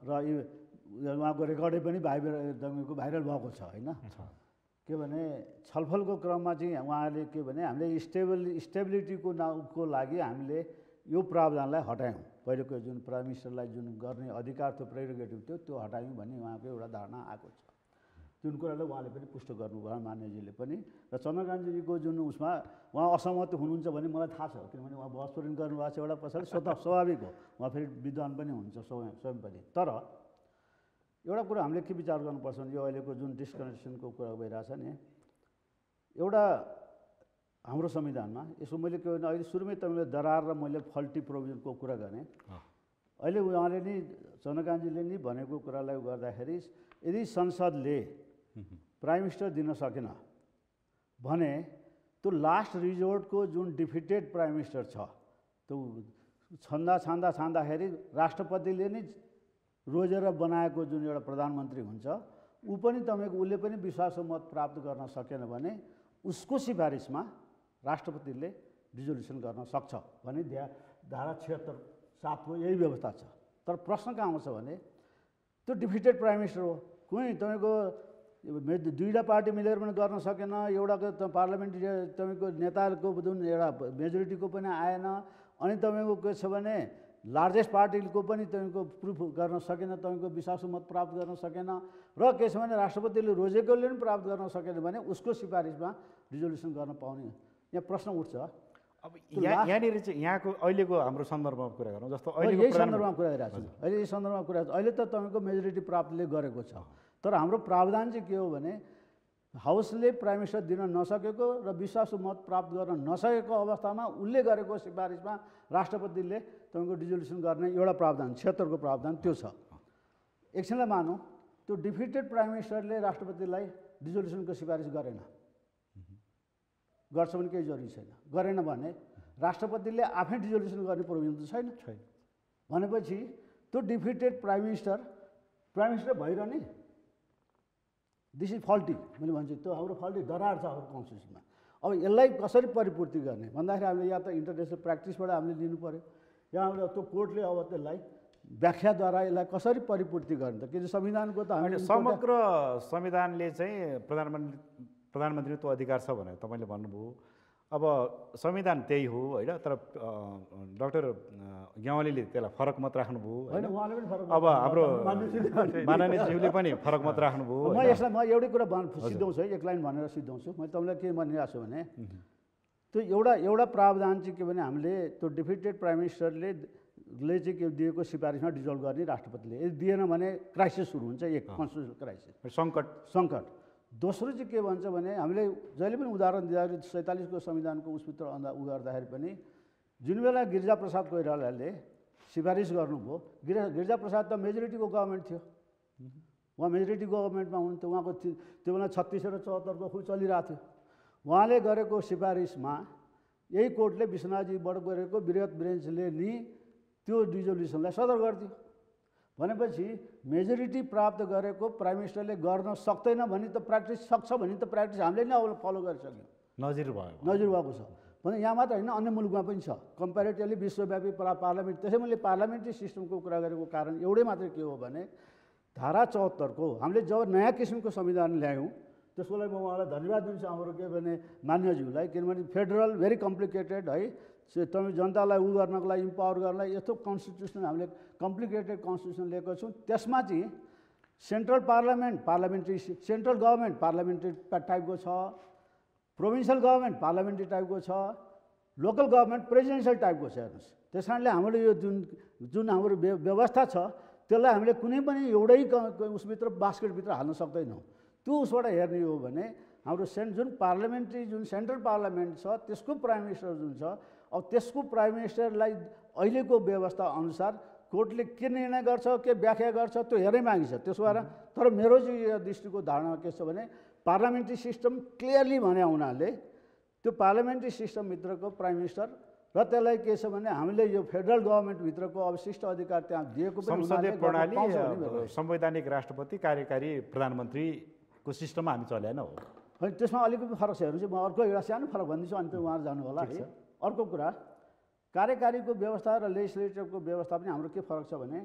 र उहाँको रेकर्डै पनि तपाईँको भाइरल भएको छ होइन। के भने छलफलको क्रममा चाहिँ उहाँले के भने हामीले स्टेबिलिटीको लागि हामीले यो प्रावधानलाई हटायौँ। पहिलेको जुन प्राइम मिनिस्टरलाई जुन गर्ने अधिकार थियो प्रेरोगेटिभ थियो त्यो हटायौँ भन्ने उहाँको एउटा धारणा आएको छ। जुन कुरालाई उहाँले पनि पुष्ट गर्नुभयो मान्यजीले पनि। र चन्द्रकान्तजीको जुन उसमा उहाँ असहमत हुनुहुन्छ भने मलाई थाहा छ, किनभने उहाँ बहस पनि गर्नुभएको छ एउटा पछाडि स्वाभाविक हो, उहाँ फेरि विद्वान पनि हुनुहुन्छ स्वयं पनि। तर एउटा कुरा हामीले के विचार गर्नुपर्छ भने यो अहिलेको जुन डिस्कनेक्सनको कुरा भइरहेछ नि, एउटा हाम्रो संविधानमा यसो मैले के भने अहिले सुरुमै तपाईँले दरार र मैले फल्टी प्रोभिजनको कुरा गरेँ। अहिले उहाँले नि चन्द्रकान्तजीले नि भनेको कुरालाई गर्दाखेरि यदि संसदले प्राइम मिनिस्टर दिन सकेन भने त्यो लास्ट रिजोर्टको जुन डिफिटेड प्राइम मिनिस्टर छ त्यो छान्दाखेरि राष्ट्रपतिले नै रोजेर बनाएको जुन एउटा प्रधानमन्त्री हुन्छ ऊ पनि तपाईँको उसले पनि विश्वासको मत प्राप्त गर्न सकेन भने उसको सिफारिसमा राष्ट्रपतिले रिजोल्युसन गर्न सक्छ भने धारा 76(7) यही व्यवस्था छ। तर प्रश्न कहाँ आउँछ भने त्यो डिफिटेड प्राइम मिनिस्टर हो, कुनै तपाईँको दुईवटा पार्टी मिलेर पनि गर्न सकेन, एउटाको पार्लियामेन्ट तपाईँको नेताको जुन एउटा मेजोरिटीको पनि आएन, अनि तपाईँको के छ भने लार्जेस्ट पार्टीको पनि तपाईँको प्रुफ गर्न सकेन, तपाईँको विश्वासको मत प्राप्त गर्न सकेन, र के छ भने राष्ट्रपतिले रोजेकोले पनि प्राप्त गर्न सकेन भने उसको सिफारिसमा रिजोल्युसन गर्न पाउने यहाँ प्रश्न उठ्छ। अब यहाँनिर चाहिँ यहाँको अहिलेको हाम्रो सन्दर्भमा कुरा गरौँ, जस्तो यही सन्दर्भमा कुरा गरिरहेको छु। अहिले यही सन्दर्भमा कुरा अहिले त तपाईँको मेजोरिटी प्राप्तले गरेको छ, तर हाम्रो प्रावधान चाहिँ के हो भने हाउसले प्राइम मिनिस्टर दिन नसकेको र विश्वासको मत प्राप्त गर्न नसकेको अवस्थामा उसले गरेको सिफारिसमा राष्ट्रपतिले तपाईँको रिजोल्युसन गर्ने एउटा प्रावधान 76 को प्रावधान त्यो छ। एकछिनलाई मानौँ त्यो डिफिटेड प्राइम मिनिस्टरले राष्ट्रपतिलाई रिजोल्युसनको सिफारिस गरेन, गर्छ भने केही जरुरी छैन, गरेन भने राष्ट्रपतिले आफै रिजोल्युसन गर्ने प्रोभिजन त छैन। भनेपछि त्यो डिफिटेड प्राइम मिनिस्टर भइरहने दिस इज फल्टी मैले भन्छु, त्यो हाम्रो फल्टी दरार छ हाम्रो कन्स्टिट्युसनमा। अब यसलाई कसरी परिपूर्ति गर्ने भन्दाखेरि हामीले या त इन्टरनेसनल प्र्याक्टिसबाट हामीले लिनु पऱ्यो, या हामीले त्यो कोर्टले अब त्यसलाई व्याख्याद्वारा यसलाई कसरी परिपूर्ति गर्ने त, किन संविधानको त हामीले समग्र संविधानले चाहिँ प्रधानमन्त्रीको अधिकार छ भनेर तपाईँले भन्नुभयो। अब संविधान त्यही हो होइन, तर डाक्टर ग्यावालीले त्यसलाई फरक मत राख्नुभयो होइन, अब हाम्रो माननीयज्यूले पनि फरक मत राख्नुभयो। म एउटै कुरा सिद्धाउँछु है, एक लाइन भनेर सिद्धाउँछु। मैले तपाईँलाई के भनिरहेको छु भने त्यो एउटा प्रावधान चाहिँ के भने हामीले त्यो डिफिटेड प्राइम मिनिस्टरले चाहिँ के दिएको सिफारिसमा डिजल्भ गर्ने राष्ट्रपतिले, यदि दिएन भने क्राइसिस सुरु हुन्छ, एक कन्स्टिट्युसनल क्राइसिस सङ्कट। दोस्रो चाहिँ के भन्छ भने हामीले जहिले पनि उदाहरण दिँदाखेरि 47 को संविधानको उसभित्र उ गर्दाखेरि पनि जुन बेला गिरिजाप्रसाद कोइरालाले सिफारिस गर्नुभयो, गिरिजाप्रसाद त मेजोरिटीको गभर्मेन्ट थियो, उहाँ मेजोरिटी गभर्मेन्टमा हुनुहुन्थ्यो, उहाँको त्यो बेला 36 र 74 को खुब चलिरहेको थियो। उहाँले गरेको सिफारिसमा यही कोर्टले विश्वनाथजीबाट गरेको वृहत बेन्चले नि त्यो रिजोल्युसनलाई सदर गरिदियो। भनेपछि मेजोरिटी प्राप्त गरेको प्राइम मिनिस्टरले गर्न सक्दैन भने त प्र्याक्टिस सक्छ भने त प्र्याक्टिस हामीले नै अब फलो गरिसक्यौँ, नजिर भएको छ भने यहाँ मात्र होइन अन्य मुलुकमा पनि छ कम्पेरिटिभली विश्वव्यापी पार्लियामेन्ट। त्यसै मैले पार्लियामेन्ट्री सिस्टमको कुरा गरेको कारण एउटै मात्रै के हो भने धारा 74 को हामीले जब नयाँ किसिमको संविधान ल्यायौँ त्यसको लागि म उहाँलाई धन्यवाद दिन्छु हाम्रो के भने मान्यज्यूलाई, किनभने फेडरल भेरी कम्प्लिकेटेड है, तपाईँ जनतालाई उ गर्नको लागि इम्पावर गर्नलाई यस्तो कन्स्टिट्युसन हामीले कम्प्लिकेटेड कन्स्टिट्युसन लिएको छौँ। त्यसमा चाहिँ central parliamentary central government parliamentary टाइपको छ, प्रोभिन्सियल गभर्मेन्ट पार्लियामेन्ट्री टाइपको छ, लोकल गभर्मेन्ट प्रेसिडेन्सियल टाइपको छ। हेर्नुहोस्, त्यस कारणले हामीले यो जुन हाम्रो व्यवस्था छ त्यसलाई हामीले कुनै पनि एउटै उसभित्र बास्केटभित्र हाल्न सक्दैनौँ। त्यो उसबाट हेर्ने हो भने हाम्रो जुन पार्लियामेन्ट्री जुन सेन्ट्रल पार्लियामेन्ट छ त्यसको प्राइम मिनिस्टर जुन छ, अब त्यसको प्राइम मिनिस्टरलाई अहिलेको व्यवस्था अनुसार कोर्टले के निर्णय गर्छ के व्याख्या गर्छ त्यो हेरै मागी छ। त्यसो भएर तर मेरो चाहिँ यो दृष्टिको धारणा के छ भने पार्लियामेन्ट्री सिस्टम क्लियरली भने हुनाले त्यो पार्लियामेन्ट्री सिस्टमभित्रको प्राइम मिनिस्टर र त्यसलाई के छ भने हामीले यो फेडरल गभर्मेन्टभित्रको अवशिष्ट अधिकार त्यहाँ दिएको पनि संसदीय उनीहरूले प्रणाली गर्न पाउँछ भन्ने मेरो संवैधानिक राष्ट्रपति कार्यकारी प्रधानमन्त्रीको सिस्टममा हामी चलेन हो। होइन त्यसमा अलिकति फरक छ हेर्नु चाहिँ म अर्को एउटा सानो फरक भनिदिन्छु अनि त्यो उहाँहरू जानु होला है। अर्को कुरा कार्यकारीको व्यवस्था र लेजिस्लेटिभको व्यवस्था पनि हाम्रो के फरक छ भने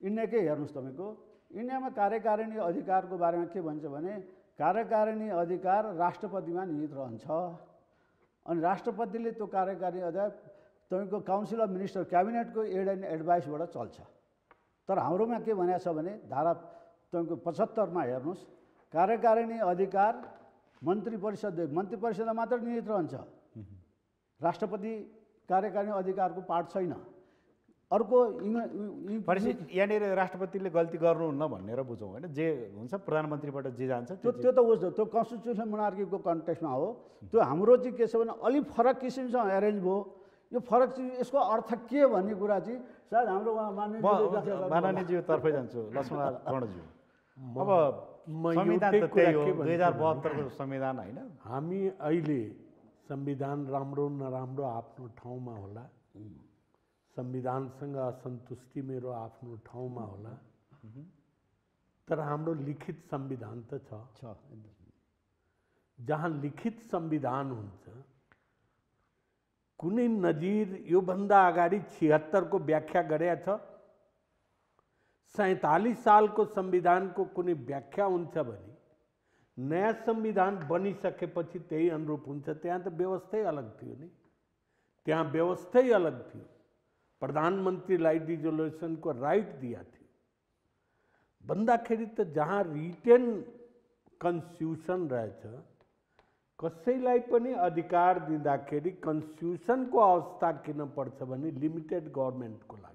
इन्डियाकै हेर्नुहोस् तपाईँको इन्डियामा कार्यकारिणी अधिकारको बारेमा के भन्छ भने कार्यकारिणी अधिकार राष्ट्रपतिमा निहित रहन्छ अनि राष्ट्रपतिले त्यो कार्यकारी अधिकार तपाईँको काउन्सिल अफ मिनिस्टर क्याबिनेटको एड एन्ड एडभाइसबाट चल्छ। तर हाम्रोमा के भनेको छ भने धारा तपाईँको 75मा हेर्नुहोस् कार्यकारिणी अधिकार मन्त्री परिषदमा मात्र निहित रहन्छ, राष्ट्रपति कार्यकारिणी अधिकारको पार्ट छैन। अर्को यहाँनिर राष्ट्रपतिले गल्ती गर्नुहुन्न भनेर बुझौँ होइन, जे हुन्छ प्रधानमन्त्रीबाट जे जान्छ त्यो त उस त्यो कन्स्टिट्युसनल मोनार्कीको कन्टेक्स्टमा हो। त्यो हाम्रो चाहिँ के छ भने अलिक फरक किसिमसँग एरेन्ज भयो। यो फरक चाहिँ यसको अर्थ के भन्ने कुरा चाहिँ सायद हाम्रो माननीयज्यू तर्फै जान्छु लक्ष्मण कर्णज्यू। अब संविधान त त्यही हो 2072 को संविधान होइन। हामी अहिले संविधान राम्रो नराम्रो आफ्नो ठाउँमा होला, संविधानसँग असन्तुष्टि मेरो आफ्नो ठाउँमा होला, तर हाम्रो लिखित संविधान त छ। जहाँ लिखित संविधान हुन्छ कुनै नजिर योभन्दा अगाडि 76 को व्याख्या गरेको छ। 47 सालको संविधानको कुनै व्याख्या हुन्छ भने नयाँ संविधान बनिसकेपछि त्यही अनुरूप हुन्छ। त्यहाँ त व्यवस्थै अलग थियो नि, त्यहाँ व्यवस्थै अलग थियो। प्रधानमन्त्रीलाई डिजोल्युसनको राइट दिया थियो भन्दाखेरि त जहाँ रिटेन कन्स्टिट्युसन रहेछ कसैलाई पनि अधिकार दिँदाखेरि कन्स्टिट्युसनको अवस्था किन पर्छ भने लिमिटेड गभर्मेन्टको लागि।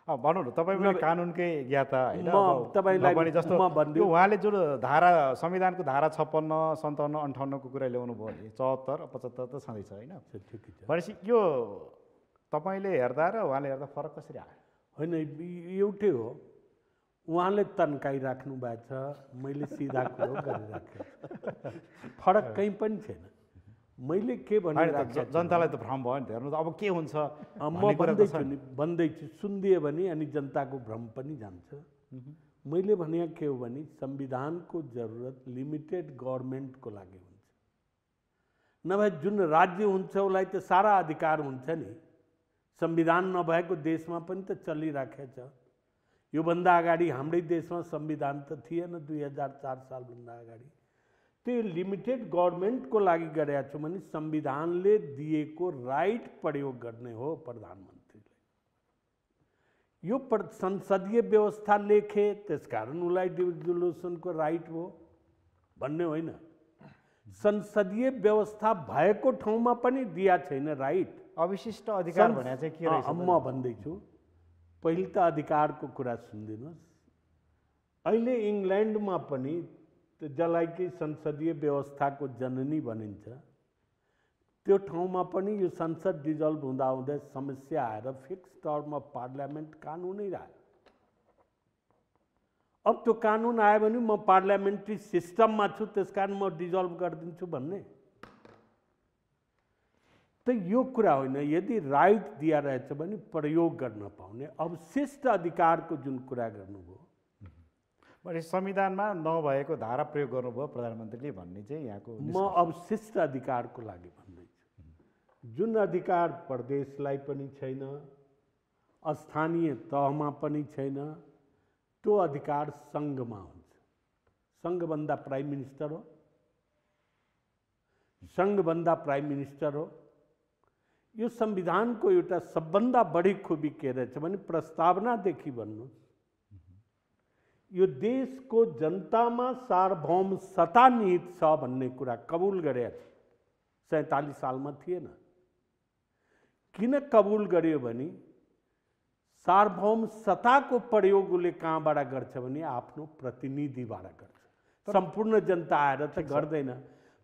भनौँ न तपाईँ पनि कानुनकै ज्ञाता होइन, तपाईँलाई जस्तो उहाँले जुन धारा संविधानको धारा 56, 57, 58 को कुरा ल्याउनु भयो भने 74, 75 त छँदैछ होइन। भनेपछि यो तपाईँले हेर्दा र उहाँले हेर्दा फरक कसरी आयो? होइन एउटै हो, उहाँले तन्काइराख्नु भएको छ, मैले सिधा कुरो गरिराखेको छु, फरक कहीँ पनि छैन। मैले के भनिराखेको जनतालाई त भ्रम भयो नि त, हेर्नु त अब के हुन्छ म भन्दैछु सुनिदियो भने अनि जनताको भ्रम पनि जान्छ। मैले भने के हो भने संविधानको जरुरत लिमिटेड गभर्मेन्टको लागि हुन्छ, नभए जुन राज्य हुन्छ उसलाई त सारा अधिकार हुन्छ नि। संविधान नभएको देशमा पनि त चलिराखेको छ। योभन्दा अगाडि हाम्रै देशमा संविधान त थिएन 2004 सालभन्दा अगाडि। त्यो लिमिटेड गभर्मेन्टको लागि गरेको छु भने संविधानले दिएको राइट प्रयोग गर्ने हो प्रधानमन्त्रीले। यो संसदीय व्यवस्था लेखे त्यसकारण उसलाई डिजोल्युसनको राइट हो भन्ने होइन। संसदीय व्यवस्था भएको ठाउँमा पनि दिया छैन राइट। अविशिष्ट अधिकार भने चाहिँ के रहेछ? म भन्दैछु पहिले त अधिकारको कुरा सुनिदिनुहोस्। अहिले इङ्ल्यान्डमा पनि जसलाई कि संसदीय व्यवस्थाको जननी भनिन्छ त्यो ठाउँमा पनि यो संसद डिजल्भ हुँदा हुँदै समस्या आएर फिक्स टर्म अफ पार्लियामेन्ट कानुनै आयो। अब त्यो कानुन आयो भने म पार्लियामेन्ट्री सिस्टममा छु त्यसकारण म डिजल्भ गरिदिन्छु भन्ने त यो कुरा होइन। यदि राइट दिया रहेछ भने प्रयोग गर्न पाउने अवशिष्ट अधिकारको जुन कुरा गर्नुभयो भने संविधानमा नभएको धारा प्रयोग गर्नुभयो प्रधानमन्त्रीले भन्ने चाहिँ यहाँको म अवशिष्ट अधिकारको लागि भन्दैछु। जुन अधिकार प्रदेशलाई पनि छैन, स्थानीय तहमा पनि छैन, त्यो अधिकार सङ्घमा हुन्छ। सङ्घभन्दा प्राइम मिनिस्टर हो, सङ्घभन्दा प्राइम मिनिस्टर हो। यो संविधानको एउटा सबभन्दा बढी खुबी के रहेछ भने प्रस्तावनादेखि भन्नुहोस् यो देशको जनतामा सार्वभौम सत्ता निहित छ भन्ने कुरा कबुल गरेको छ। 47 सालमा थिएन। किन कबुल गर्यो भने सार्वभौम सत्ताको प्रयोग उसले कहाँबाट गर्छ भने आफ्नो प्रतिनिधिबाट गर्छ। सम्पूर्ण जनता आएर त गर्दैन,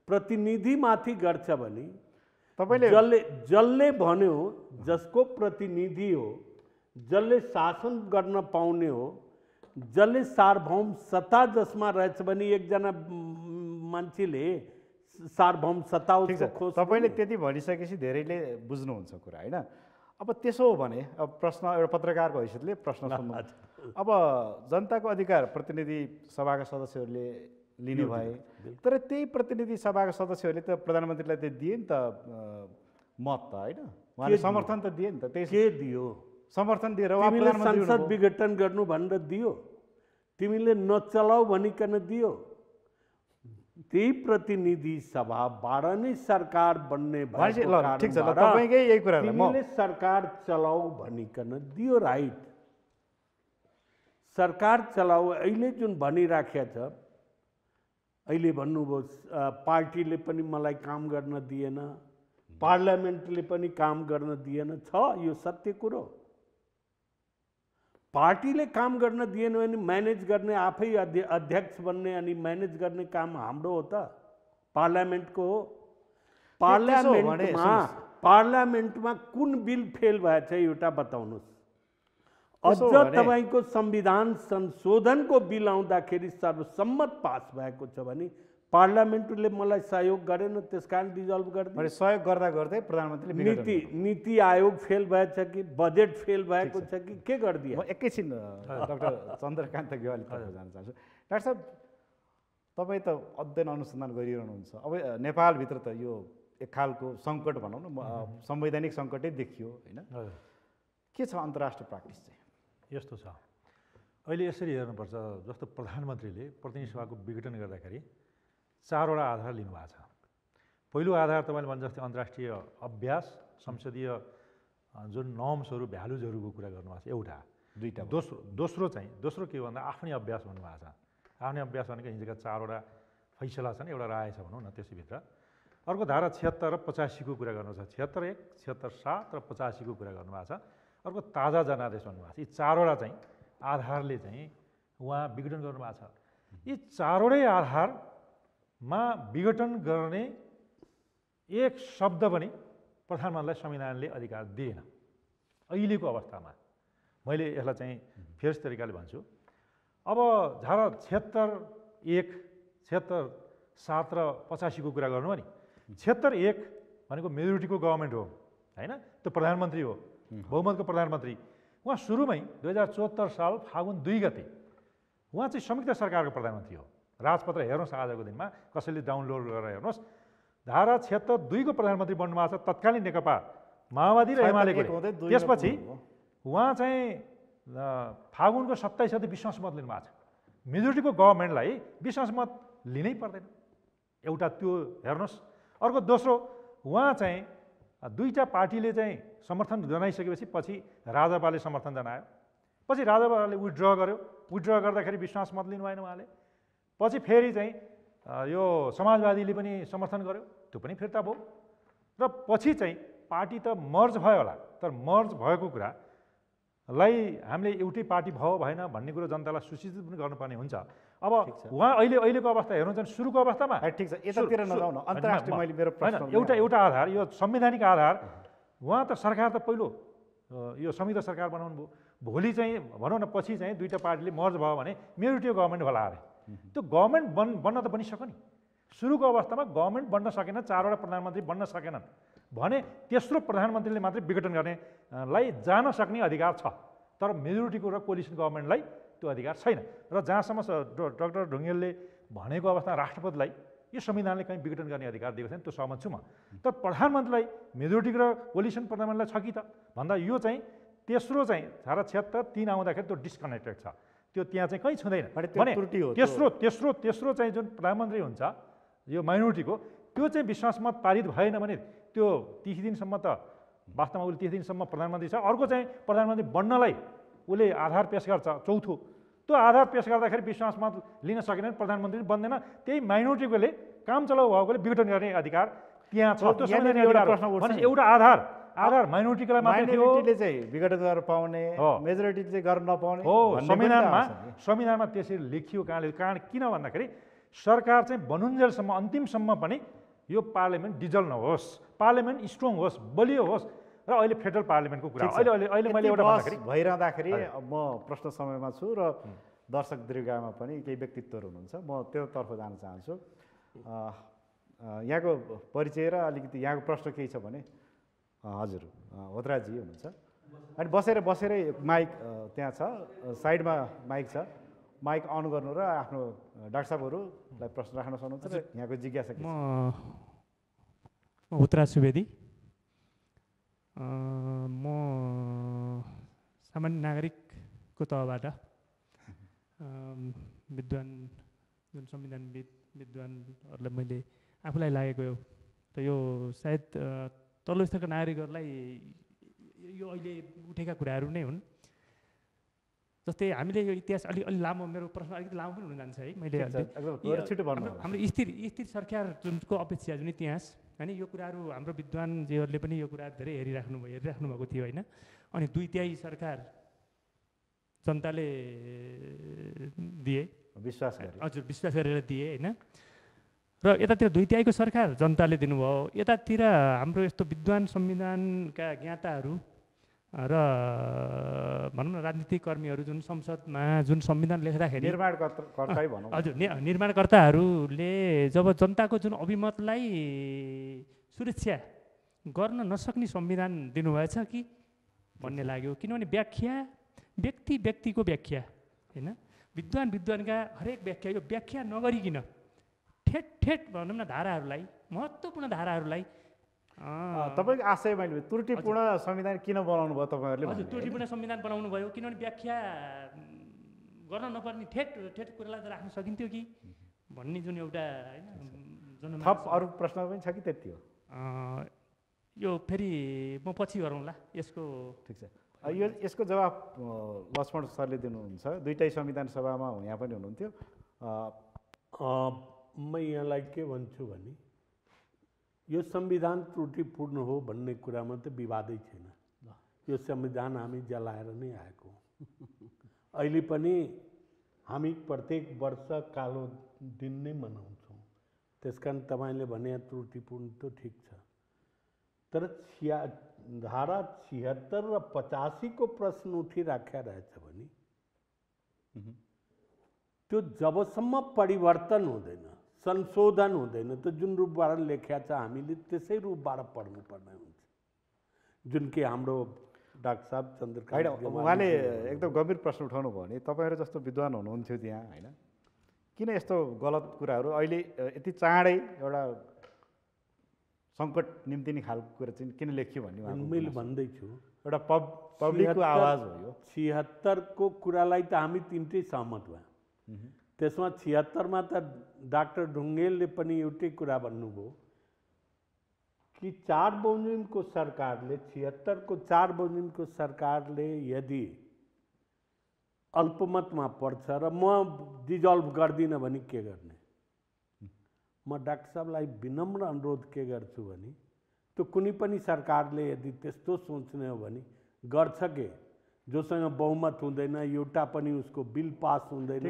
प्रतिनिधिमाथि गर्छ भने जसले भन्यो, जसको प्रतिनिधि हो, जसले शासन गर्न पाउने हो, जसले सार्वभौम सत्ता जसमा रहेछ भने एकजना मान्छेले सार्वभौम सत्ता ठिक छ, उसको खोज तपाईँले त्यति भनिसकेपछि धेरैले बुझ्नुहुन्छ कुरा होइन। अब त्यसो हो भने अब प्रश्न एउटा पत्रकारको हैसियतले प्रश्न सुन्नु, अब जनताको अधिकार प्रतिनिधि सभाका सदस्यहरूले लिने भए, तर त्यही प्रतिनिधि सभाका सदस्यहरूले त प्रधानमन्त्रीलाई त दिए नि त मत त होइन, उहाँले समर्थन त दिए नि त, त्यही के दियो? समर्थन दिएर उहाँ तिमीले प्रधानमन्त्री संसद हुनुभयो। विघटन गर्नु भनेर दियो, तिमीले नचलाऊ भनिकन दियो। त्यही प्रतिनिधि सभाबाट नै सरकार बन्ने भनेपछि भएको ल ठिक छ, ल कारणबाट तपाईँकै यही कुरा तिमीले सरकार चलाऊ भनिकन दियो, राइट? सरकार चलाऊ अहिले जुन भनिराखेको छ, अहिले भन्नुभयो पार्टीले पनि मलाई काम गर्न दिएन, पार्लियामेन्टले पनि काम गर्न दिएन, छ यो सत्य कुरो। पार्टीले काम गर्न दिएन भने म्यानेज गर्ने आफै अध्यक्ष बन्ने अनि म्यानेज गर्ने काम हाम्रो हो त, पार्लियामेन्टको हो। पार्लियामेन्टमा कुन बिल फेल भएछ एउटा बताउनुहोस्। अझ तपाईँको संविधान संशोधनको बिल आउँदाखेरि सर्वसम्मत पास भएको छ भने पार्लियामेन्टले मलाई सहयोग गरेन, त्यसकारण डिजल्भ गरिदियो। सहयोग गर्दा गर्दै प्रधानमन्त्रीले नीति आयोग फेल भएछ कि बजेट फेल भएको छ कि के गरिदियो? म एकैछिन डाक्टर चन्द्रकान्त गेवाली तर्फ जान चाहन्छु। डाक्टर साहब, तपाईँ त अध्ययन अनुसन्धान गरिरहनुहुन्छ, अब नेपालभित्र त यो एक खालको सङ्कट भनौँ न, संवैधानिक सङ्कटै देखियो होइन, के छ अन्तर्राष्ट्रिय प्र्याक्टिस चाहिँ? यस्तो छ, अहिले यसरी हेर्नुपर्छ, जस्तो प्रधानमन्त्रीले प्रतिनिधि सभाको विघटन गर्दाखेरि 4वटा आधार लिनुभएको छ। पहिलो आधार तपाईँले भने जस्तै अन्तर्राष्ट्रिय अभ्यास, संसदीय जुन नर्म्सहरू भ्यालुजहरूको कुरा गर्नुभएको छ एउटा, दुईवटा। दोस्रो के भन्दा आफ्नै अभ्यास भन्नुभएको छ। आफ्नै अभ्यास भनेको हिजोका 4वटा फैसला छन्, एउटा राय छ भनौँ न त्यसैभित्र। अर्को धारा 76 र 85 को कुरा गर्नु छ, 76(1), 76(7) र 85 को कुरा गर्नुभएको छ। अर्को ताजा जनादेश भन्नुभएको छ। यी 4वटा चाहिँ आधारले चाहिँ उहाँ विघटन गर्नुभएको छ। यी 4वटै आधारमा विघटन गर्ने एक शब्द पनि प्रधानमन्त्रीलाई संविधानले अधिकार दिएन अहिलेको अवस्थामा। मैले यसलाई चाहिँ फेरि तरिकाले भन्छु, अब धारा 76(1), 76(7) र 85 को कुरा गर्नु भने 76(1) भनेको मेजोरिटीको गभर्मेन्ट हो होइन, त्यो प्रधानमन्त्री हो, बहुमतको प्रधानमन्त्री। उहाँ सुरुमै 2074 साल फागुन 2 गते उहाँ चाहिँ संयुक्त सरकारको प्रधानमन्त्री हो। राजपत्र हेर्नुहोस् आजको दिनमा, कसैले डाउनलोड गरेर हेर्नुहोस्। धारा 76(2) को प्रधानमन्त्री बन्नुभएको छ तत्कालीन नेकपा माओवादी र एमालेको। त्यसपछि उहाँ चाहिँ फागुनको 27 गते विश्वास मत लिनुभएको छ। मेजोरिटीको गभर्मेन्टलाई विश्वास मत लिनै पर्दैन, एउटा त्यो हेर्नुहोस्। अर्को दोस्रो, उहाँ चाहिँ दुईवटा पार्टीले चाहिँ समर्थन जनाइसकेपछि पछि राजापाले समर्थन जनायो, पछि राजापाले विथड्र गर्यो, विथड्र गर्दाखेरि विश्वास मत लिनु भएन उहाँले। पछि फेरि चाहिँ यो समाजवादीले पनि समर्थन गर्यो, त्यो पनि फिर्ता भयो। र पछि चाहिँ पार्टी त मर्ज भयो होला, तर मर्ज भएको कुरालाई हामीले एउटै पार्टी भयो भएन भन्ने कुरो जनतालाई सूचित पनि गर्नुपर्ने हुन्छ। अब उहाँ अहिलेको अवस्था हेर्नुहुन्छ, सुरुको अवस्थामा ठिक छ, यतातिर नजाउँ न, अन्तर्राष्ट्रिय मैले मेरो प्रश्न एउटा आधार, यो संवैधानिक आधार। उहाँ त सरकार त पहिलो यो संयुक्त सरकार बनाउनु भयो, भोलि चाहिँ भनौँ न पछि चाहिँ दुईवटा पार्टीले मर्ज भयो भने मेजोरिटी गभर्मेन्ट होला अरे। त्यो गभर्मेन्ट बन्न त बनिसक्यो नि, सुरुको अवस्थामा गभर्मेन्ट बन्न सकेन, 4वटा प्रधानमन्त्री बन्न सकेनन् भने तेस्रो प्रधानमन्त्रीले मात्रै विघटन गर्नेलाई जान सक्ने अधिकार छ, तर मेजोरिटीको र कोलिसन गभर्मेन्टलाई त्यो अधिकार छैन। र जहाँसम्म डाक्टर ढुङ्गेलले भनेको अवस्थामा राष्ट्रपतिलाई यो संविधानले कहीँ विघटन गर्ने अधिकार दिएको छैन, त्यो सहमत छु म। तर प्रधानमन्त्रीलाई मेजोरिटी र कोलिसन प्रधानमन्त्रीलाई छ कि त भन्दा यो चाहिँ तेस्रो चाहिँ धारा 76(3) आउँदाखेरि त्यो डिस्कनेक्टेड छ, त्यो त्यहाँ चाहिँ कहीँ छुँदैन भने तेस्रो चाहिँ जुन प्रधानमन्त्री हुन्छ यो माइनोरिटीको, त्यो चाहिँ विश्वास मत पारित भएन भने त्यो 30 दिनसम्म त वास्तवमा उसले 30 दिनसम्म प्रधानमन्त्री छ। अर्को चाहिँ प्रधानमन्त्री बन्नलाई उसले आधार पेस गर्छ, चौथो त्यो आधार पेस गर्दाखेरि विश्वास मत लिन सकेन, प्रधानमन्त्री बन्दैन। त्यही माइनोरिटीकोले काम चलाउ भएकोले विघटन गर्ने अधिकार त्यहाँ छ। त्यो एउटा आधार माइनोरिटीकोलाई मात्रै थियो, माइनोरिटीले चाहिँ विघटन गरेर पाउने, मेजोरिटीले चाहिँ गर्न नपाउने हो। संविधानमा त्यसरी लेखियो। कारण किन भन्दाखेरि सरकार चाहिँ बनुन्जेलसम्म अन्तिमसम्म पनि यो पार्लियामेन्ट डिजल्भ नहोस्, पार्लियामेन्ट स्ट्रङ होस्, बलियो होस्। र अहिले फेडरल पार्लियामेन्टको कुरा अहिले मैले एउटा भन्दाखेरि भइरहँदाखेरि म प्रश्न समयमा छु र दर्शक दीर्घामा पनि केही व्यक्तित्वहरू हुनुहुन्छ, म त्योतर्फ जान चाहन्छु। यहाँको परिचय र अलिकति यहाँको प्रश्न केही छ भने हजुर होतराजी हुनुहुन्छ अनि बसेरै माइक त्यहाँ छ साइडमा माइक छ माइक अन गर्नु र आफ्नो डाक्टर साहबहरूलाई प्रश्न राख्न सक्नुहुन्छ र यहाँको जिज्ञासा के छ? म होतराज सुवेदी म सामान्य नागरिकको तहबाट विद्वान जुन संविधानविद विद्वानहरूलाई मैले आफूलाई लागेको त यो सायद तल्लो स्तरका नागरिकहरूलाई यो अहिले उठेका कुराहरू नै हुन्। जस्तै हामीले यो इतिहास अलि लामो मेरो प्रश्न अलिकति लामो पनि हुन जान्छ है मैले हाम्रो स्थिर सरकार जुनको अपेक्षा जुन इतिहास होइन यो कुराहरू हाम्रो विद्वानजीहरूले पनि यो कुराहरू धेरै हेरिराख्नु भएको थियो होइन। अनि 2/3 सरकार जनताले दिए हजुर विश्वास गरेर दिए होइन र यतातिर 2/3 सरकार जनताले दिनुभयो यतातिर हाम्रो यस्तो विद्वान संविधानका ज्ञाताहरू र भनौँ न राजनीतिक कर्मीहरू जुन संसदमा जुन संविधान लेख्दाखेरि हजुर निर्माणकर्ताहरूले जब जनताको जुन अभिमतलाई सुरक्षा गर्न नसक्ने संविधान दिनुभएछ कि भन्ने लाग्यो। किनभने व्याख्या व्यक्तिको व्याख्या होइन विद्वानका हरेक व्याख्या यो व्याख्या नगरिकन ठेट भनौँ न धाराहरूलाई महत्त्वपूर्ण धाराहरूलाई तपाईँको आशय मैले त्रुटिपूर्ण संविधान किन बनाउनु भयो तपाईँहरूले? हजुर त्रुटिपूर्ण संविधान बनाउनु भयो किनभने व्याख्या गर्न नपर्ने ठेट कुरालाई त राख्न सकिन्थ्यो कि भन्ने जुन एउटा होइन थप अरू प्रश्न पनि छ कि त्यति हो? यो फेरि म पछि गरौँला यसको। ठिक छ यसको जवाब लक्ष्मण सरले दिनुहुन्छ। दुईटै संविधान सभामा यहाँ पनि हुनुहुन्थ्यो। म यहाँलाई के भन्छु भने यो संविधान त्रुटिपूर्ण हो भन्ने कुरामा त विवादै छैन। यो संविधान हामी जलाएर नै आएको अहिले पनि हामी प्रत्येक वर्ष कालो दिन नै मनाउँछौँ। त्यसकारण तपाईँले भने त्रुटिपूर्ण त ठिक छ तर धारा 76 र 85 को प्रश्न उठिराख्या रहेछ भने त्यो जबसम्म परिवर्तन हुँदैन संशोधन हुँदैन त जुन रूपबाट लेख्या छ हामीले त्यसै रूपबाट पढ्नुपर्ने हुन्छ। जुन कि हाम्रो डाक्टर साहब चन्द्रकान्त उहाँले एकदम गम्भीर प्रश्न उठाउनु भयो भने तपाईँहरू जस्तो विद्वान हुनुहुन्थ्यो त्यहाँ होइन किन यस्तो गलत कुराहरू अहिले यति चाँडै एउटा सङ्कट निम्तिने खालको कुरा चाहिँ किन लेख्यो भन्ने मैले भन्दैछु एउटा पब्लिकको आवाज हो यो। 76 को कुरालाई त हामी तिनटै सहमत भयौँ। त्यसमा 76 मा त डाक्टर ढुङ्गेलले पनि एउटै कुरा भन्नुभयो कि 4 को सरकारले 76 को 4 सरकारले यदि अल्पमतमा पर्छ र म डिजल्भ गर्दिनँ भने के गर्ने? म डाक्टर साहबलाई विनम्र अनुरोध के गर्छु भने त्यो कुनै पनि सरकारले यदि त्यस्तो सोच्ने हो भने गर्छ के जोसँग बहुमत हुँदैन एउटा पनि उसको बिल पास हुँदैन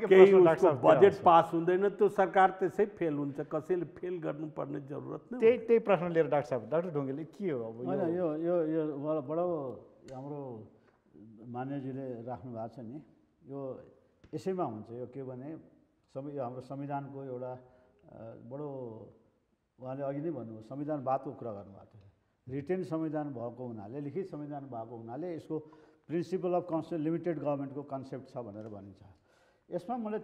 केही उसको बजेट पास हुँदैन त्यो सरकार त्यसै फेल हुन्छ। कसैले फेल गर्नुपर्ने जरुरत नै त्यही प्रश्न लिएर डाक्टर ढुङ्गेलले के हो अब होइन यो बडो हाम्रो मान्यजीले राख्नु भएको छ नि यो यसैमा हुन्छ यो के भने यो हाम्रो संविधानको एउटा बडो उहाँले अघि नै भन्नुभयो संविधानवादको कुरा गर्नुभएको थियो। रिटेन संविधान भएको हुनाले लिखित संविधान भएको हुनाले यसको प्रिन्सिपल अफ कन्स्टिट्युसन लिमिटेड गभर्मेन्टको कन्सेप्ट छ भनेर भनिन्छ। यसमा मैले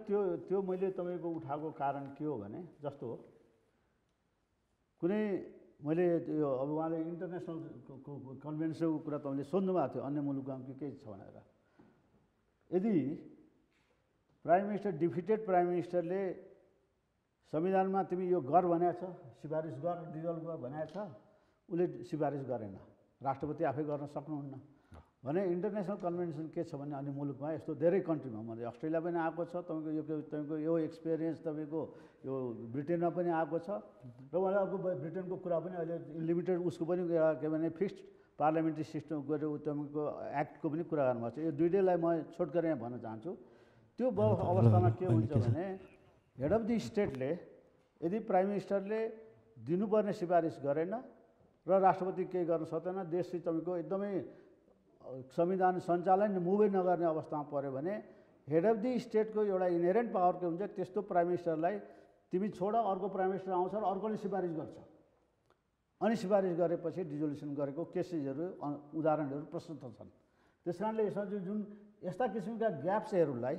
त्यो मैले तपाईँको उठाएको कारण के हो भने जस्तो कुनै मैले यो अब उहाँले इन्टरनेसनल कन्भेन्सनको कुरा तपाईँले सोध्नु भएको थियो अन्य मुलुकमा के छ भनेर। यदि प्राइम मिनिस्टर डिफिटेड प्राइम मिनिस्टरले संविधानमा तिमी यो गर भनेको छ सिफारिस गर डिजल्भ गर भनेको छ उसले सिफारिस गरेन राष्ट्रपति आफै गर्न सक्नुहुन्न भने इन्टरनेसनल कन्भेन्सन के छ भने अन्य मुलुकमा यस्तो धेरै कन्ट्रीमा मैले अस्ट्रेलिया पनि आएको छ तपाईँको यो एक्सपिरियन्स तपाईँको यो ब्रिटेनमा पनि आएको छ र उहाँले अर्को ब्रिटेनको कुरा पनि अहिले लिमिटेड उसको पनि एउटा के भने फिक्स्ड पार्लियामेन्ट्री सिस्टम गरेर तपाईँको एक्टको पनि कुरा गर्नुभएको छ। यो दुइटैलाई म छोटकरी यहाँ भन्न चाहन्छु। त्यो अवस्थामा के हुन्छ भने हेड अफ द स्टेटले यदि प्राइम मिनिस्टरले दिनुपर्ने सिफारिस गरेन र राष्ट्रपति केही गर्न सक्दैन देश चाहिँ तपाईँको एकदमै संविधान सञ्चालन मुभै नगर्ने अवस्थामा पऱ्यो भने हेड अफ द स्टेटको एउटा इनहेरेन्ट पावर के हुन्छ त्यस्तो प्राइम मिनिस्टरलाई तिमी छोड, अर्को प्राइम मिनिस्टर आउँछ र अर्कोले सिफारिस गर्छ। अनि सिफारिस गरेपछि डिजोल्युसन गरेको केसेसहरू उदाहरणहरू प्रशस्त छन्। त्यस कारणले यसमा जुन यस्ता किसिमका ग्याप्सहरूलाई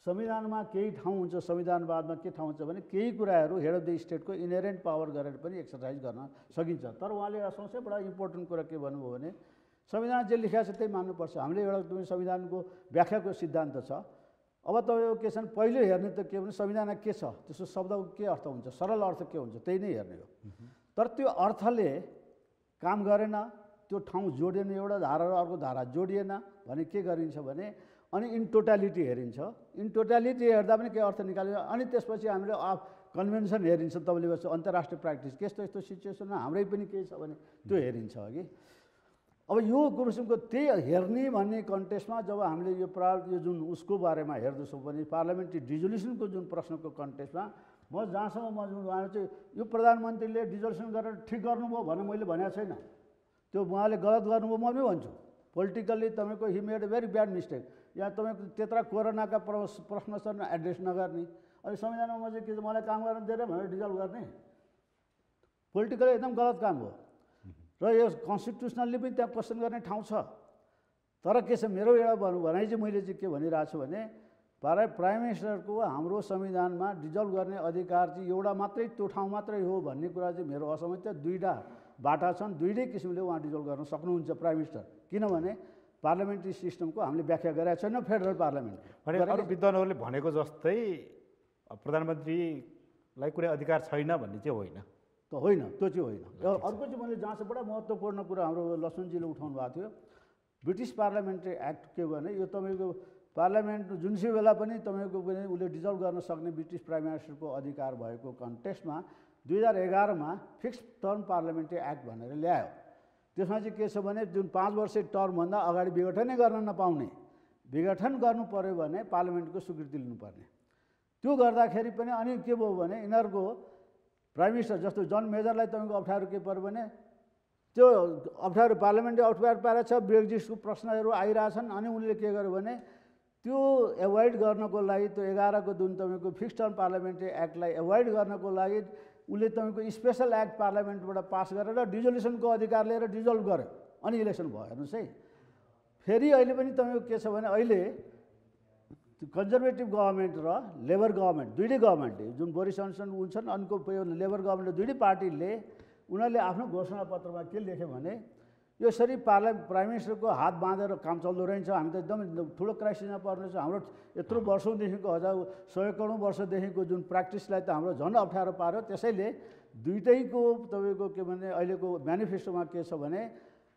संविधानमा केही ठाउँ हुन्छ, संविधानवादमा के ठाउँ हुन्छ भने केही कुराहरू हेड अफ द स्टेटको इनहेरेन्ट पावर गरेर पनि एक्सर्साइज गर्न सकिन्छ। तर उहाँले एउटा सबसे बडा इम्पोर्टेन्ट कुरा के भन्नुभयो भने संविधान जे लेखेको छ त्यही मान्नुपर्छ। हामीले एउटा संविधानको व्याख्याको सिद्धान्त छ। अब तपाईँको के छ भने पहिलो हेर्ने त के भने संविधानमा के छ, त्यसको शब्दको के अर्थ हुन्छ, सरल अर्थ के हुन्छ, त्यही नै हेर्ने हो। तर त्यो अर्थले काम गरेन, त्यो ठाउँ जोडिएन, एउटा धारा र अर्को धारा जोडिएन भने के गरिन्छ भने अनि इन टोटालिटी हेरिन्छ। इन टोटालिटी हेर्दा पनि के अर्थ निकालिन्छ। अनि त्यसपछि हामीले कन्भेन्सन हेरिन्छ, तपाईँले भन्छ अन्तर्राष्ट्रिय प्र्याक्टिस के यस्तो यस्तो सिचुएसनमा हाम्रै पनि केही छ भने त्यो हेरिन्छ अघि। अब यो किसिमको त्यही हेर्ने भन्ने कन्टेक्स्टमा जब हामीले यो जुन उसको बारेमा हेर्दछौँ भने पार्लियामेन्ट्री डिजोल्युसनको जुन प्रश्नको कन्टेक्स्टमा म जहाँसम्म उहाँले चाहिँ यो प्रधानमन्त्रीले डिजोल्युसन गरेर ठिक गर्नुभयो भने मैले भनेको छैन, त्यो उहाँले गलत गर्नुभयो म पनि भन्छु। पोलिटिकल्ली तपाईँको he made a very bad mistake. यहाँ तपाईँको त्यत्रा कोरोनाका प्रश्न छन् एड्रेस नगर्ने, अनि संविधानमा म चाहिँ के छ मलाई काम गर्न दिएर भनेर डिजल्भ गर्ने, पोलिटिकली एकदम गलत काम हो। र यो कन्स्टिट्युसनल्ली पनि त्यहाँ क्वेसन गर्ने ठाउँ छ। तर के छ मेरो एउटा भनाइ चाहिँ मैले चाहिँ के भनिरहेको छु भने प्राइम मिनिस्टरको हाम्रो संविधानमा डिजल्भ गर्ने अधिकार चाहिँ एउटा मात्रै त्यो ठाउँ मात्रै हो भन्ने कुरा चाहिँ मेरो असहमति छ। दुईवटा बाटा छन्, दुईटै किसिमले उहाँ डिजल्भ गर्न सक्नुहुन्छ प्राइम मिनिस्टर, किनभने पार्लियामेन्ट्री सिस्टमको हामीले व्याख्या गरेका छैन फेडरल पार्लियामेन्ट। भने अरू विद्वानहरूले भनेको जस्तै प्रधानमन्त्रीलाई कुनै अधिकार छैन भन्ने चाहिँ होइन, त होइन, त्यो चाहिँ होइन। अर्को चाहिँ मैले जहाँ चाहिँ बडा महत्त्वपूर्ण कुरा हाम्रो लक्ष्मणजीले उठाउनु भएको थियो, ब्रिटिस पार्लियामेन्ट्री एक्ट के भने यो तपाईँको पार्लियामेन्ट जुनसुकै बेला पनि तपाईँको पनि उसले डिजल्भ गर्न सक्ने ब्रिटिस प्राइम मिनिस्टरको अधिकार भएको कन्टेक्स्टमा 2011मा फिक्स्ड टर्म पार्लियामेन्ट्री एक्ट भनेर ल्यायो। त्यसमा चाहिँ के छ भने जुन 5 वर्ष टर्मभन्दा अगाडि विघटनै गर्न नपाउने, विघटन गर्नु पऱ्यो भने पार्लियामेन्टको स्वीकृति लिनुपर्ने। त्यो गर्दाखेरि पनि अनि के भयो भने यिनीहरूको प्राइम मिनिस्टर जस्तो जन मेजरलाई तपाईँको अप्ठ्यारो के पऱ्यो भने त्यो अप्ठ्यारो पार्लियामेन्टले अप्ठ्यारो पारेको छ, ब्रेक्जिटको प्रश्नहरू आइरहेछन्। अनि उनले के गर्यो भने त्यो एभोइड गर्नको लागि त्यो 11को जुन तपाईँको फिक्स्ड टर्म पार्लियामेन्ट्री एक्टलाई एभोइड गर्नको लागि उसले तपाईँको स्पेसल एक्ट पार्लियामेन्टबाट पास गरेर डिजोल्युसनको अधिकार लिएर डिजल्भ गर्यो, अनि इलेक्सन भयो। हेर्नुहोस् है, फेरि अहिले पनि तपाईँको के छ भने अहिले कन्जर्भेटिभ गभर्मेन्ट र लेबर गभर्मेन्ट दुईटै गभर्मेन्टले जुन बोरिस जोन्सन हुन्छन् अनको लेबर गभर्मेन्टले दुईटै पार्टीले उनीहरूले आफ्नो घोषणापत्रमा के लेख्यो भने यसरी प्राइम मिनिस्टरको हात बाँधेर काम चल्दो रहेछ, हामी त एकदम ठुलो क्राइसिसमा पर्नेछ, हाम्रो यत्रो वर्षौँदेखिको सय करोडौँ वर्षदेखिको जुन प्र्याक्टिसलाई त हाम्रो झन् अप्ठ्यारो पार्यो। त्यसैले दुईटैको तपाईँको के भने अहिलेको म्यानिफेस्टोमा के छ भने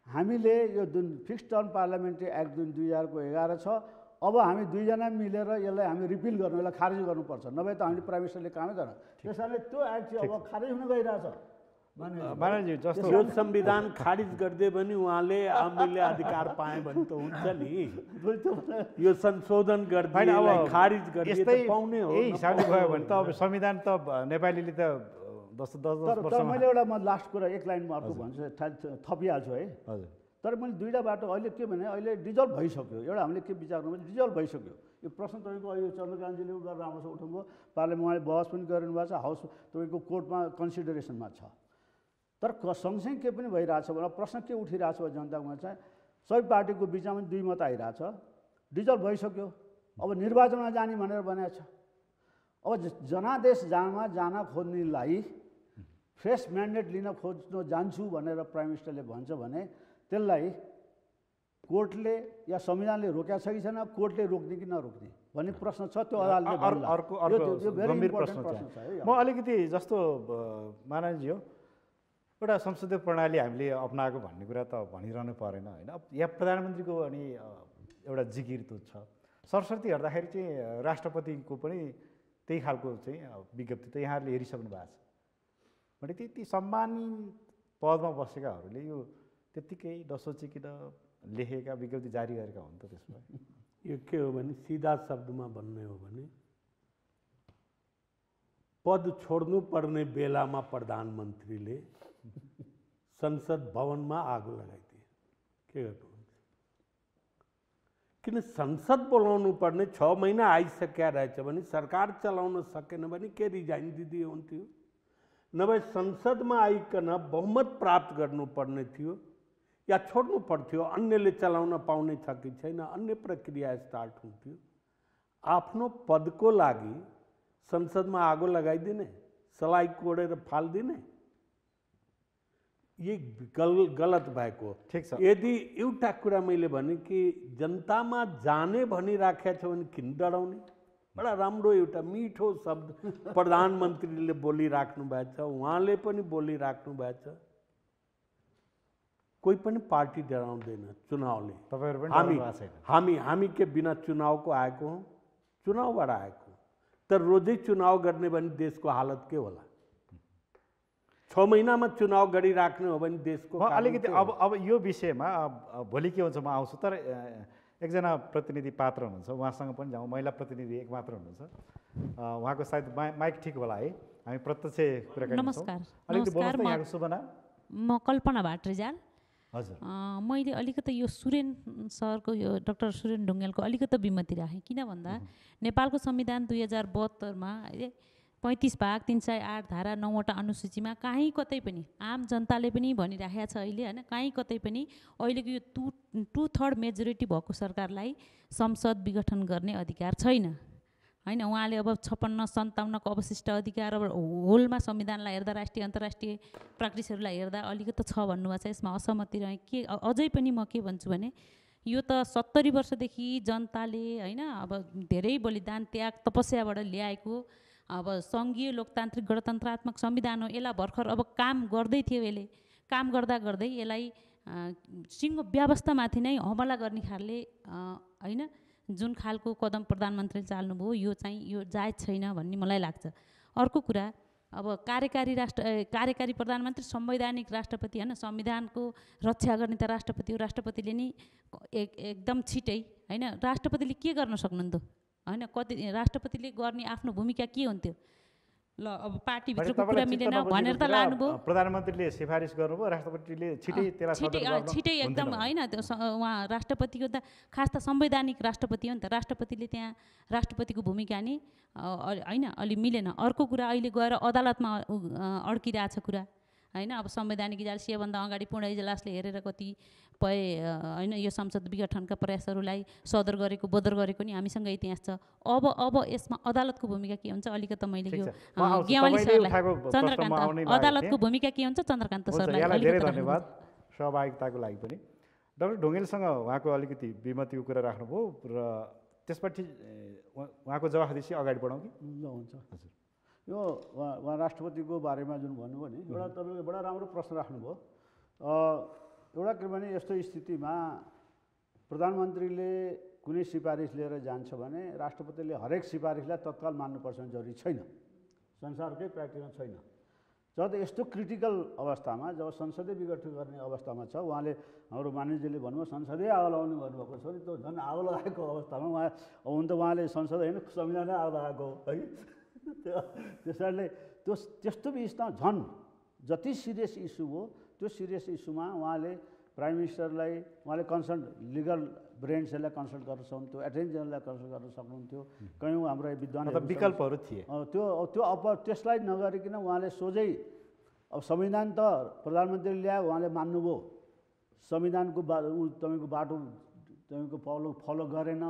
हामीले यो जुन फिक्स्ड टर्म पार्लियामेन्ट्री एक्ट जुन 2011 छ, अब हामी दुईजना मिलेर यसलाई हामी रिपिल गर्नु, यसलाई खारेज गर्नुपर्छ, नभए त हामीले प्राइम मिनिस्टरले कामै गर्न। त्यस कारणले त्यो एक्ट चाहिँ अब खारेज हुन गइरहेछ। मानवजी जस्तो यो संविधान खारिज गरिदियो भने उहाँले हामीले अधिकार पाए भने त हुन्छ नि, यो संशोधन गरिदिए खारिज गरिदिए त पाउने हो। यही हिसाबले गयो भने त अब संविधान त नेपालीले त 10 वर्ष। तर मैले एउटा म लास्ट कुरा एक लाइनमा अर्को भन्छु, थपिहाल्छु है। हजुर, तर मैले दुईवटा बाटो अहिले के भने अहिले डिजल्भ भइसक्यो। एउटा हामीले के विचार गर्नु भने डिजल्भ भइसक्यो यो प्रश्न तपाईँको अहिले चन्द्रकान्तजीले गरेर राम्रोसँग उठाउनुभयो, पार्लियामेन्ट उहाँले बहस पनि गरिनु भएको छ, हाउस तपाईँको कोर्टमा कन्सिडरेसनमा छ। तर सँगसँगै के पनि भइरहेछ भने प्रश्न के उठिरहेछ भने जनतामा चाहिँ सबै पार्टीको बिचमा पनि दुई मत आइरहेछ। डिजल्भ भइसक्यो, अब निर्वाचनमा जाने भनेर भनेको छ। अब जनादेश जान खोज्नेलाई फ्रेस म्यान्डेट लिन खोज्न जान्छु भनेर प्राइम मिनिस्टरले भन्छ भने त्यसलाई कोर्टले या संविधानले रोकेको छ कि छैन, कोर्टले रोक्ने कि नरोक्ने भन्ने प्रश्न छ। त्यो अदालतले अर्को गम्भीर प्रश्न छ है। म अलिकति जस्तो मानवजी हो, एउटा संसदीय प्रणाली हामीले अप्नाएको भन्ने कुरा त भनिरहनु परेन होइन। यहाँ प्रधानमन्त्रीको अनि एउटा जिकिर त छ, सरस्वती हेर्दाखेरि चाहिँ राष्ट्रपतिको पनि त्यही खालको चाहिँ विज्ञप्ति त यहाँहरूले हेरिसक्नु भएको छ भने त्यति सम्मानित पदमा बसेकाहरूले यो त्यत्तिकै नसोचिकन लेखेका विज्ञप्ति जारी गरेका हुन् त। त्यसमा यो के हो भने सिधा शब्दमा भन्ने हो भने पद छोड्नु पर्ने बेलामा प्रधानमन्त्रीले संसद भवनमा आगो लगाइदिए, के गर्नुहुन्छ? किन संसद बोलाउनु पर्ने 6 महिना आइसक्या रहेछ भने सरकार चलाउन सकेन भने के रिजाइन दिदिए हुन्थ्यो, नभए संसदमा आइकन बहुमत प्राप्त गर्नुपर्ने थियो या छोड्नु पर्थ्यो, अन्यले चलाउन पाउने छ कि छैन, अन्य प्रक्रिया स्टार्ट हुन्थ्यो। आफ्नो पदको लागि संसदमा आगो लगाइदिने, सलाई कोडेर फालिदिने, ये गलत भएको। ठिक छ। यदि एउटा कुरा मैले भने कि जनतामा जाने भनिराखेको छ भने किन डराउने? बडा राम्रो एउटा मिठो शब्द प्रधानमन्त्रीले बोलिराख्नु भएको छ, उहाँले पनि बोलिराख्नु भएको छ। कोही पनि पार्टी डराउँदैन चुनावले। तपाईहरु पनि डराउनु भएको छैन। हामी के बिना चुनावको आएको हौँ, चुनावबाट आएको। तर रोजै चुनाव गर्ने भने देशको हालत के होला? 6 महिनामा चुनाव गरिराख्ने हो भने देशको म अलिकति अब यो विषयमा भोलि के हुन्छ म आउँछु, तर एकजना प्रतिनिधि पात्र हुनुहुन्छ, उहाँसँग पनि जाउँ। महिला प्रतिनिधि एक मात्र हुनुहुन्छ, उहाँको सायद माइक ठिक होला है, हामी प्रत्यक्ष कुराकानी गर्छौँ। नमस्कार। अलिकति बोल्नुहोस् न, यहाँको शुभ नाम? म कल्पना भाटरिजाल। हजुर। मैले अलिकति यो सुरेन सरको, यो डाक्टर सुरेन ढुङ्गेलको अलिकति विमति राखेँ। किन भन्दा नेपालको संविधान 2072मा 35 भाग 308 धारा 9वटा अनुसूचीमा कहीँ कतै पनि आम जनताले पनि भनिराखेको छ अहिले होइन, कहीँ कतै पनि अहिलेको यो 2/3 मेजोरिटी भएको सरकारलाई संसद विघटन गर्ने अधिकार छैन होइन। उहाँले अब 56-57को अवशिष्ट अधिकार अब होलमा संविधानलाई हेर्दा, राष्ट्रिय अन्तर्राष्ट्रिय प्र्याक्टिसहरूलाई हेर्दा अलिकति छ भन्नुभएको छ। यसमा असहमति रहे के अझै पनि म के भन्छु भने यो त 70 वर्षदेखि जनताले होइन अब धेरै बलिदान त्याग तपस्याबाट ल्याएको अब सङ्घीय लोकतान्त्रिक गणतन्त्रात्मक संविधान हो। यसलाई भर्खर अब काम गर्दै थियो, यसले काम गर्दा गर्दै यसलाई सिङ्गो व्यवस्थामाथि नै हमला गर्ने खालले होइन जुन खालको कदम प्रधानमन्त्रीले चाल्नुभयो यो चाहिँ यो जायज छैन भन्ने मलाई लाग्छ। अर्को कुरा अब कार्यकारी प्रधानमन्त्री संवैधानिक राष्ट्रपति होइन, संविधानको रक्षा गर्ने त राष्ट्रपति हो। राष्ट्रपतिले नि एकदम छिटै होइन राष्ट्रपतिले के गर्न सक्नुहुन्थ्यो होइन, कति राष्ट्रपतिले गर्ने आफ्नो भूमिका के हुन्थ्यो? ल अब पार्टीभित्रको कुरा मिलेन भनेर त लानुभयो। प्रधानमन्त्रीले सिफारिस गर्नुभयो, राष्ट्रपतिले छिटै एकदम होइन। उहाँ राष्ट्रपतिको त खास त संवैधानिक राष्ट्रपति हो नि त, राष्ट्रपतिले त्यहाँ राष्ट्रपतिको भूमिका नि होइन अलि मिलेन। अर्को कुरा अहिले गएर अदालतमा अड्किरहेछ कुरा होइन। अब संवैधानिक इजलास योभन्दा अगाडि पूर्ण इजलासले हेरेर कतिपय होइन यो संसद विघटनका प्रयासहरूलाई सदर गरेको बदर गरेको नि हामीसँग इतिहास छ। अब यसमा अदालतको भूमिका के हुन्छ अलिकति मैले यो ज्ञावली सरलाई चन्द्रकान्त अदालतको भूमिका के हुन्छ चन्द्रकान्त सरलाई धेरै धन्यवाद सहभागिताको लागि पनि। डाक्टर ढुङ्गेलसँग उहाँको अलिकति विमतिको कुरा राख्नुभयो र त्यसपछि उहाँको जवाफदेही अगाडि बढाउँ कि? ल हुन्छ। हजुर, यो उहाँ राष्ट्रपतिको बारेमा जुन भन्नुभयो नि, एउटा तपाईँले बडा राम्रो प्रश्न राख्नुभयो। एउटा के भने यस्तो स्थितिमा प्रधानमन्त्रीले कुनै सिफारिस लिएर जान्छ भने राष्ट्रपतिले हरेक सिफारिसलाई तत्काल मान्नुपर्छ भने जरुरी छैन, संसारकै प्र्याक्टिसमा छैन। जब यस्तो क्रिटिकल अवस्थामा, जब संसदीय विघटन गर्ने अवस्थामा छ, उहाँले हाम्रो मानिसजीले भन्नुभयो संसदीय आगो लगाउनु भन्नुभएको छ नि, त्यो झन् आगो लगाएको अवस्थामा उहाँ अब हुन त उहाँले संसद होइन संविधानै आगो लगाएको है। त्यस कारणले त्यस्तो इस्युमा झन् जति सिरियस इस्यु हो त्यो सिरियस इस्युमा उहाँले प्राइम मिनिस्टरलाई उहाँले कन्सल्ट लिगल ब्रेन्ड्सहरूलाई कन्सल्ट गर्न सक्नुहुन्थ्यो, एटर्नी जेनरललाई कन्सल्ट गर्न सक्नुहुन्थ्यो। कयौँ हाम्रो विद्वान विकल्पहरू थिए। त्यसलाई नगरिकन उहाँले सोझै अब संविधान त प्रधानमन्त्रीले ल्यायो, उहाँले मान्नुभयो, संविधानको तपाईँको बाटो तपाईँको फलो गरेन,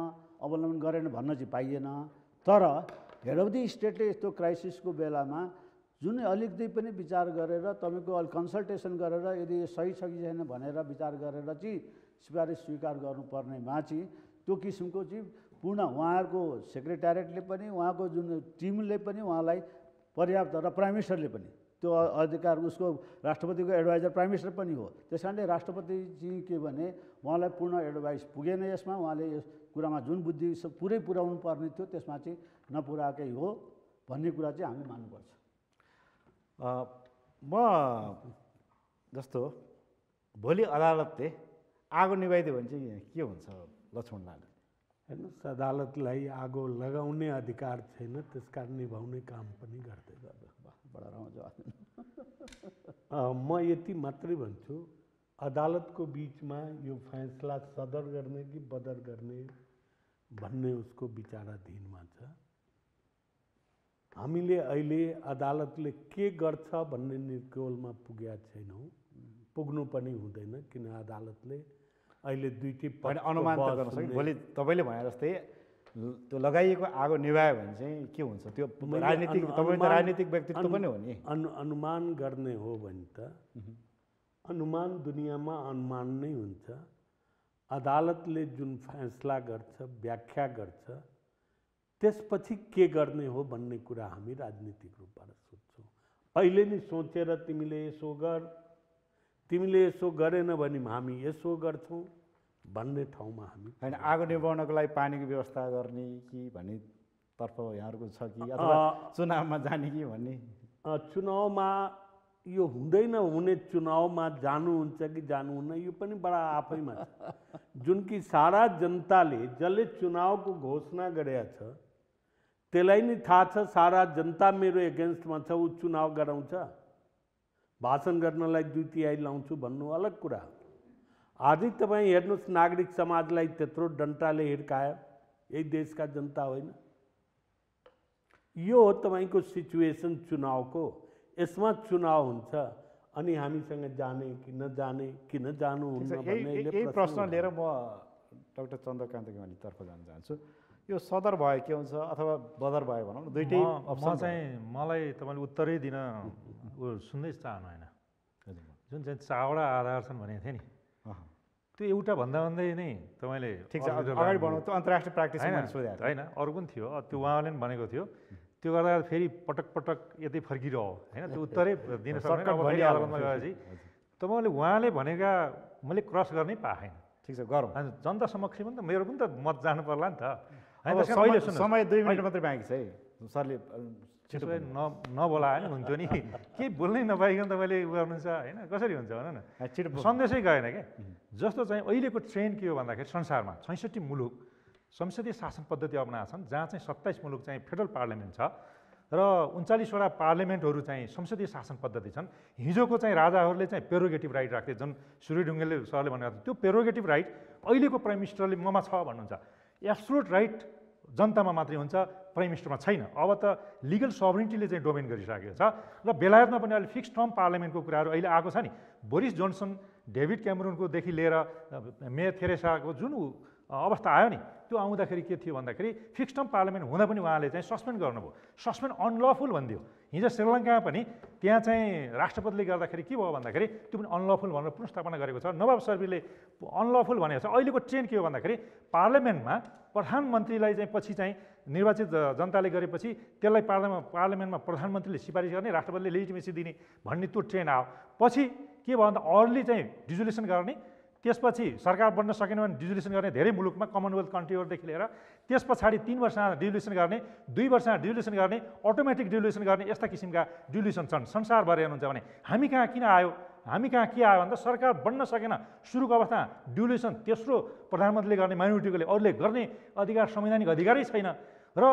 अवलम्बन गरेन भन्न चाहिँ पाइएन। तर हेड अफ द स्टेटले यस्तो क्राइसिसको बेलामा जुन अलिकति पनि विचार गरेर तपाईँको कन्सल्टेसन गरेर यदि सही छ कि छैन भनेर विचार गरेर चाहिँ सिफारिस स्वीकार गर्नुपर्नेमा चाहिँ त्यो किसिमको चाहिँ पूर्ण उहाँहरूको सेक्रेटेरिएटले पनि उहाँको जुन टिमले पनि उहाँलाई पर्याप्त र प्राइम मिनिस्टरले पनि त्यो अधिकार, उसको राष्ट्रपतिको एडभाइजर प्राइम मिनिस्टर पनि हो। त्यस कारणले राष्ट्रपति चाहिँ के भने उहाँलाई पूर्ण एडभाइस पुगेन यसमा, उहाँले यस कुरामा जुन बुद्धि पुरै पुर्याउनु पर्ने थियो त्यसमा चाहिँ नपुर्याएकै हो भन्ने कुरा चाहिँ हामी मान्नुपर्छ। म जस्तो भोलि अदालतले आगो निभाइदियो भने चाहिँ के हुन्छ लक्ष्मणलाल? हेर्नुहोस्, अदालतलाई आगो लगाउने अधिकार छैन, त्यसकारण निभाउने काम पनि गर्दै बडा राम्रो जवाफ। म यति मात्रै भन्छु, अदालतको बिचमा यो फैसला सदर गर्ने कि बदर गर्ने भन्ने उसको विचाराधीनमा छ। हामीले अहिले अदालतले के गर्छ भन्ने निर्कोलमा पुगेका छैनौँ, पुग्नु पनि हुँदैन, किन अदालतले अहिले दुईटै अनुमान त गर्न सक्छ। भोलि तपाईँले भने जस्तै त्यो लगाइएको आगो निभायो भने चाहिँ के हुन्छ? त्यो राजनीतिक, तपाईँ त राजनीतिक व्यक्तित्व पनि हो नि। अनुमान गर्ने हो भने त अनुमान दुनियाँमा अनुमान नै हुन्छ। अदालतले जुन फैसला गर्छ, व्याख्या गर्छ, त्यसपछि के गर्ने हो भन्ने कुरा हामी राजनीतिक रूपबाट सोच्छौँ। अहिले नै सोचेर तिमीले यसो गर, तिमीले यसो गरेन भने हामी यसो गर्छौँ भन्ने ठाउँमा हामी होइन। आगो निभाउनको लागि पानीको व्यवस्था गर्ने कि भन्ने तर्फ यहाँहरूको छ कि, अथवा चुनावमा जाने कि भन्ने? चुनावमा यो हुँदैन हुने, चुनावमा जानुहुन्छ कि जानुहुन्न यो पनि बडा आफैमा छ। जुन कि सारा जनताले जसले चुनावको घोषणा गरेका छ त्यसलाई नै थाहा छ सारा जनता मेरो एगेन्स्टमा छ, ऊ चुनाव गराउँछ? भाषण गर्नलाई 2/3 लाउँछु भन्नु अलग कुरा। आजै तपाईँ हेर्नुहोस्, नागरिक समाजलाई त्यत्रो डन्टाले हिर्कायो, यही देशका जनता होइन? यो हो तपाईँको सिचुएसन चुनावको। यसमा चुनाव हुन्छ अनि हामीसँग जाने कि नजाने, किन जानुहुन्न भन्ने यही प्रश्न लिएर म डाक्टर चन्द्रकान्त गेवालीतर्फ जान चाहन्छु। यो सदर भयो के हुन्छ अथवा बदर भयो भनौँ न, दुइटै अप्सन चाहिँ मलाई तपाईँले उत्तरै दिन सुन्दै चाहनु होइन। जुन चाहिँ चारवटा आधार छन् भनेको थिएँ नि, त्यो एउटा भन्दा भन्दै नै तपाईँले ठिक छ अगाडि बढाउनु। त्यो अन्तर्राष्ट्रिय प्र्याक्टिस होइन, अरू पनि थियो, त्यो उहाँले पनि भनेको थियो। त्यो गर्दा फेरि पटक पटक यतै फर्किरह होइन, त्यो उत्तरै दिन सक्दैन। अदालतमा गएपछि तपाईँले उहाँले भनेका मैले क्रस गर्नै पाएन। ठिक छ गरौँ, जनता समक्ष पनि त मेरो पनि त मत जानु पर्ला नि त। समय 2 मिनट मात्रै बाँकी छ है सरले, त्यसो भए नबोलायो नि हुन्थ्यो नि। केही बोल्नै नपाइकन तपाईँले उ गर्नुहुन्छ होइन, कसरी हुन्छ भन न? सन्देशै गएन क्या। जस्तो चाहिँ अहिलेको ट्रेन्ड के हो भन्दाखेरि संसारमा 66 मुलुक संसदीय शासन पद्धति अपनाएका छन्, जहाँ चाहिँ 27 मुलुक चाहिँ फेडरल पार्लियामेन्ट छ र 39वटा पार्लियामेन्टहरू चाहिँ संसदीय शासन पद्धति छन्। हिजोको चाहिँ राजाहरूले चाहिँ प्रेरोगेटिभ राइट राख्थे, जुन सूर्य ढुङ्गेलले सरले भनेको थियो, त्यो प्रेरोगेटिभ राइट अहिलेको प्राइम मिनिस्टरले ममा छ भन्नुहुन्छ। एब्सोल्युट राइट जनतामा मात्रै हुन्छ, प्राइम मिनिस्टरमा छैन। अब त लिगल सभरिनिटीले चाहिँ डोमेन गरिसकेको छ र बेलायतमा पनि अहिले फिक्स टर्म पार्लियामेन्टको कुराहरू अहिले आएको छ नि। बोरिस जोन्सन, डेभिड क्यामेरुनकोदेखि लिएर मे थेरेसाको जुन अवस्था आयो नि, त्यो आउँदाखेरि के थियो भन्दाखेरि फिक्स टर्म पार्लियामेन्ट हुँदा पनि उहाँले चाहिँ सस्पेन्ड गर्नुभयो। सस्पेन्ड अनलफुल भनिदियो। हिजो श्रीलङ्कामा पनि त्यहाँ चाहिँ राष्ट्रपतिले गर्दाखेरि के भयो भन्दाखेरि त्यो पनि अनलफुल भनेर पुनर्स्थापना गरेको छ। नवाब सर्बीले अनलफुल भनेको छ। अहिलेको ट्रेन्ड के हो भन्दाखेरि पार्लियामेन्टमा प्रधानमन्त्रीलाई चाहिँ पछि चाहिँ निर्वाचित जनताले गरेपछि त्यसलाई पार्लियामेन्टमा प्रधानमन्त्रीले सिफारिस गर्ने, राष्ट्रपतिले लेजिटिमेसी दिने भन्ने त्यो ट्रेन्ड आयो। पछि के भयो भन्दा अर्ली चाहिँ डिजोल्युसन गर्ने, त्यसपछि सरकार बन्न सकेन भने डिजोल्युसन गर्ने। धेरै मुलुकमा कमनवेल्थ कन्ट्रीहरूदेखि लिएर त्यस पछाडि 3 वर्षमा डिजोल्युसन गर्ने, 2 वर्षमा डिजोल्युसन गर्ने, अटोमेटिक डिजोल्युसन गर्ने, यस्ता किसिमका डिजोल्युसन छन्। संसारभर हेर्नुहुन्छ भने हामी कहाँ किन आयो? हामी कहाँ के आयो भन्दा सरकार बन्न सकेन, सुरुको अवस्थामा डिजोल्युसन तेस्रो प्रधानमन्त्रीले गर्ने, माइनोरिटीले अरूले गर्ने अधिकार, संवैधानिक अधिकारै छैन र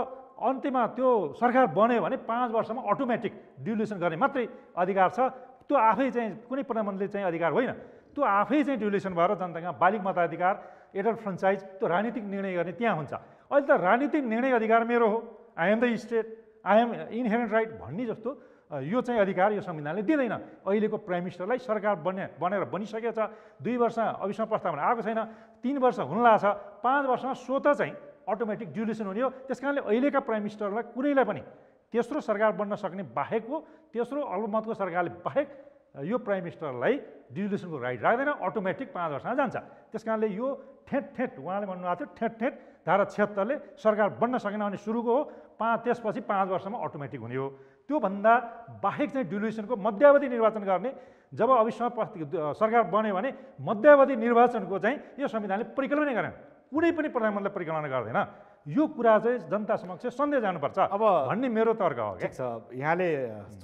अन्त्यमा त्यो सरकार बन्यो भने 5 वर्षमा अटोमेटिक डिजोल्युसन गर्ने मात्रै अधिकार छ। त्यो आफै चाहिँ कुनै प्रधानमन्त्रीले चाहिँ अधिकार होइन, त्यो आफै चाहिँ डिजोल्युसन भएर जनतामा बालिग मताधिकार, एडल्ट फ्रेन्चाइज, त्यो राजनीतिक निर्णय गर्ने त्यहाँ हुन्छ। अहिले त राजनीतिक निर्णय अधिकार मेरो हो, I am the state, I am inherent right भन्ने जस्तो यो चाहिँ अधिकार यो संविधानले दिँदैन। अहिलेको प्राइम मिनिस्टरलाई सरकार बनेर बनिसकेको छ, 2 वर्ष अविश्वास प्रस्तावमा आएको छैन, 3 वर्ष हुन लाग्छ, 5 वर्षमा स्वतः चाहिँ अटोमेटिक डिजोल्युसन हुने हो। त्यस कारणले अहिलेका प्राइम मिनिस्टरलाई कुनैलाई पनि तेस्रो सरकार बन्न सक्ने बाहेकको, तेस्रो अल्पमतको सरकारले बाहेक यो प्राइम मिनिस्टरलाई डिजोल्युसनको राइट राख्दैन, अटोमेटिक 5 वर्षमा जान्छ। त्यस कारणले यो ठेट उहाँले भन्नुभएको थियो ठेट धारा 76ले सरकार बन्न सकेन भने सुरुको हो, त्यसपछि 5 वर्षमा अटोमेटिक हुने हो। त्योभन्दा बाहेक चाहिँ डिजोल्युसनको मध्यावधि निर्वाचन गर्ने, जब अविश्वास सरकार बन्यो भने मध्यावधि निर्वाचनको चाहिँ यो संविधानले परिकल्पना गरेन, कुनै पनि प्रधानमन्त्रीले परिकल्पना गर्दैन। यो कुरा चाहिँ जनता समक्ष सन्देश जानुपर्छ अब भन्ने मेरो तर्क हो। ठिक छ, यहाँले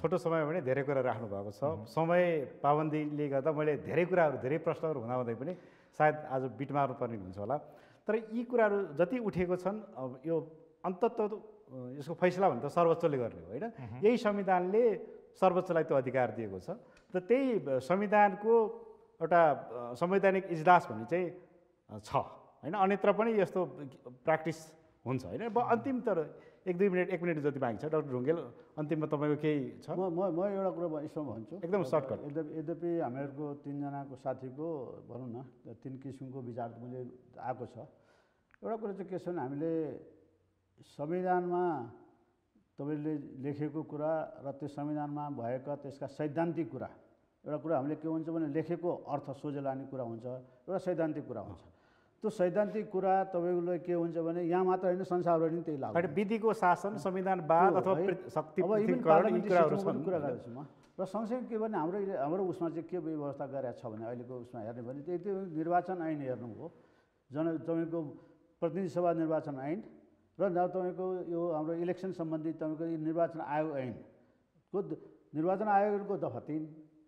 छोटो समय भने धेरै कुरा राख्नु भएको छ। समय पाबन्दीले गर्दा मैले धेरै कुराहरू, धेरै प्रश्नहरू हुँदाहुँदै पनि सायद आज बिट मार्नुपर्ने हुन्छ होला। तर यी कुराहरू जति उठेको छन्, अब यो अन्ततः यसको फैसला भने त सर्वोच्चले गर्ने हो होइन। यही संविधानले सर्वोच्चलाई त्यो अधिकार दिएको छ र त्यही संविधानको एउटा संवैधानिक इजलास भन्ने चाहिँ छ होइन। अन्यत्र पनि यस्तो प्र्याक्टिस हुन्छ होइन। अन्तिम तर 1-2 मिनट 1 मिनट जति बाँकी छ। डाक्टर ढुङ्गेल अन्तिममा तपाईँको केही छ? म एउटा कुरा यसमा भन्छु एकदम सर्टकट। यद्यपि हामीहरूको 3 जनाको साथीको भनौँ न 3 किसिमको विचार मैले आएको छ। एउटा कुरा चाहिँ के छ भने हामीले संविधानमा तपाईँले लेखेको कुरा र त्यो संविधानमा भएका त्यसका सैद्धान्तिक कुरा, एउटा कुरा हामीले के हुन्छ भने लेखेको अर्थ सोझे लाने कुरा हुन्छ, एउटा सैद्धान्तिक कुरा हुन्छ। त्यो सैद्धान्तिक कुरा तपाईँलाई के हुन्छ भने यहाँ मात्र होइन संसारभरि नै त्यही लाग्छ। विधिको शासन, संविधानवाद अथवा शक्ति पृथकीकरण यी कुराहरू छन् कुरा गर्दैछु म। र सँगसँगै के भने हाम्रो उसमा चाहिँ के व्यवस्था गरेको छ भने अहिलेको उसमा हेर्ने भने त्यो निर्वाचन ऐन हेर्नुभयो, तपाईँको प्रतिनिधि सभा निर्वाचन ऐन र तपाईँको यो हाम्रो इलेक्सन सम्बन्धी तपाईँको निर्वाचन आयोग ऐनको निर्वाचन आयोगको दफा 3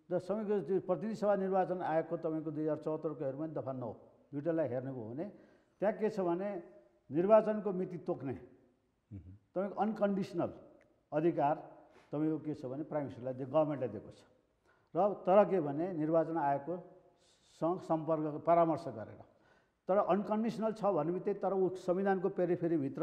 र तपाईँको प्रतिनिधि सभा निर्वाचन आयोगको तपाईँको 2074को हेर्नु भने दफा 9, दुईटालाई हेर्नुभयो भने त्यहाँ के छ भने निर्वाचनको मिति तोक्ने तपाईँको अनकन्डिसनल अधिकार तपाईँको के छ भने प्राइम मिनिस्टरलाई गभर्मेन्टलाई दिएको छ। र तर के भने निर्वाचन आयोगको सँग सम्पर्क परामर्श गरेर, तर अनकन्डिसनल छ भन्ने बित्तिकै तर ऊ संविधानको पेरिफेरीभित्र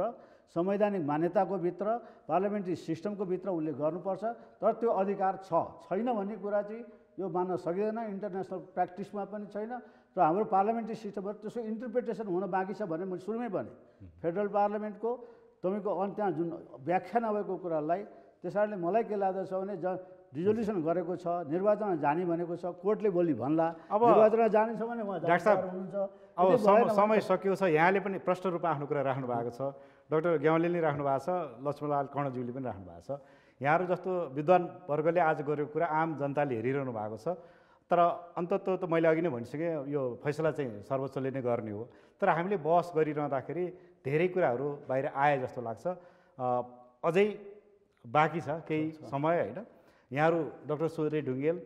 संवैधानिक मान्यताको भित्र पार्लियामेन्ट्री सिस्टमको भित्र उसले गर्नुपर्छ। तर त्यो अधिकार छैन भन्ने कुरा चाहिँ यो मान्न सकिँदैन। इन्टरनेसनल प्र्याक्टिसमा पनि छैन र हाम्रो पार्लियामेन्ट्री सिस्टमबाट त्यसको इन्टरप्रिटेसन हुन बाँकी छ भने मैले सुरुमै भने फेडरल पार्लियामेन्टको तपाईँको त्यहाँ जुन व्याख्या नभएको कुरालाई। त्यस कारणले मलाई के लाग्दछ भने रिजोल्युसन गरेको छ, निर्वाचनमा जाने भनेको छ, कोर्टले भोलि भन्ला अब निर्वाचनमा जाने छ भने उहाँ डाक्टर साहब हुनुहुन्छ। अब समय सकियो छ। यहाँले पनि प्रश्न रूपमा आफ्नो कुरा राख्नु भएको छ, डाक्टर ग्यावालीले नि राख्नु भएको छ, लक्ष्मणलाल कर्णज्यूले पनि राख्नु भएको छ। यहाँहरू जस्तो विद्वान वर्गले आज गरेको कुरा आम जनताले हेरिरहनु भएको छ। तर अन्ततः त मैले अघि नै भनिसकेँ यो फैसला चाहिँ सर्वोच्चले नै गर्ने हो। तर हामीले बहस गरिरहँदाखेरि धेरै कुराहरू बाहिर आए जस्तो लाग्छ। अझै बाँकी छ केही समय होइन। यहाँहरू डाक्टर सूर्य ढुङ्गेल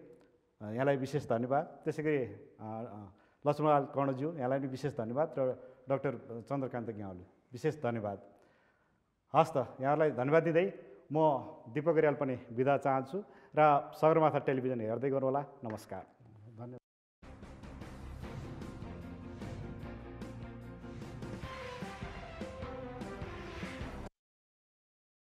यहाँलाई विशेष धन्यवाद, त्यसै गरी लक्ष्मणलाल कर्णज्यू यहाँलाई पनि विशेष धन्यवाद र डाक्टर चन्द्रकान्त ग्यावाली विशेष धन्यवाद। हस् त, यहाँहरूलाई धन्यवाद दिँदै म दीपक रियाल पनि बिदा चाहन्छु र सगरमाथा टेलिभिजन हेर्दै गर्नुहोला। नमस्कार।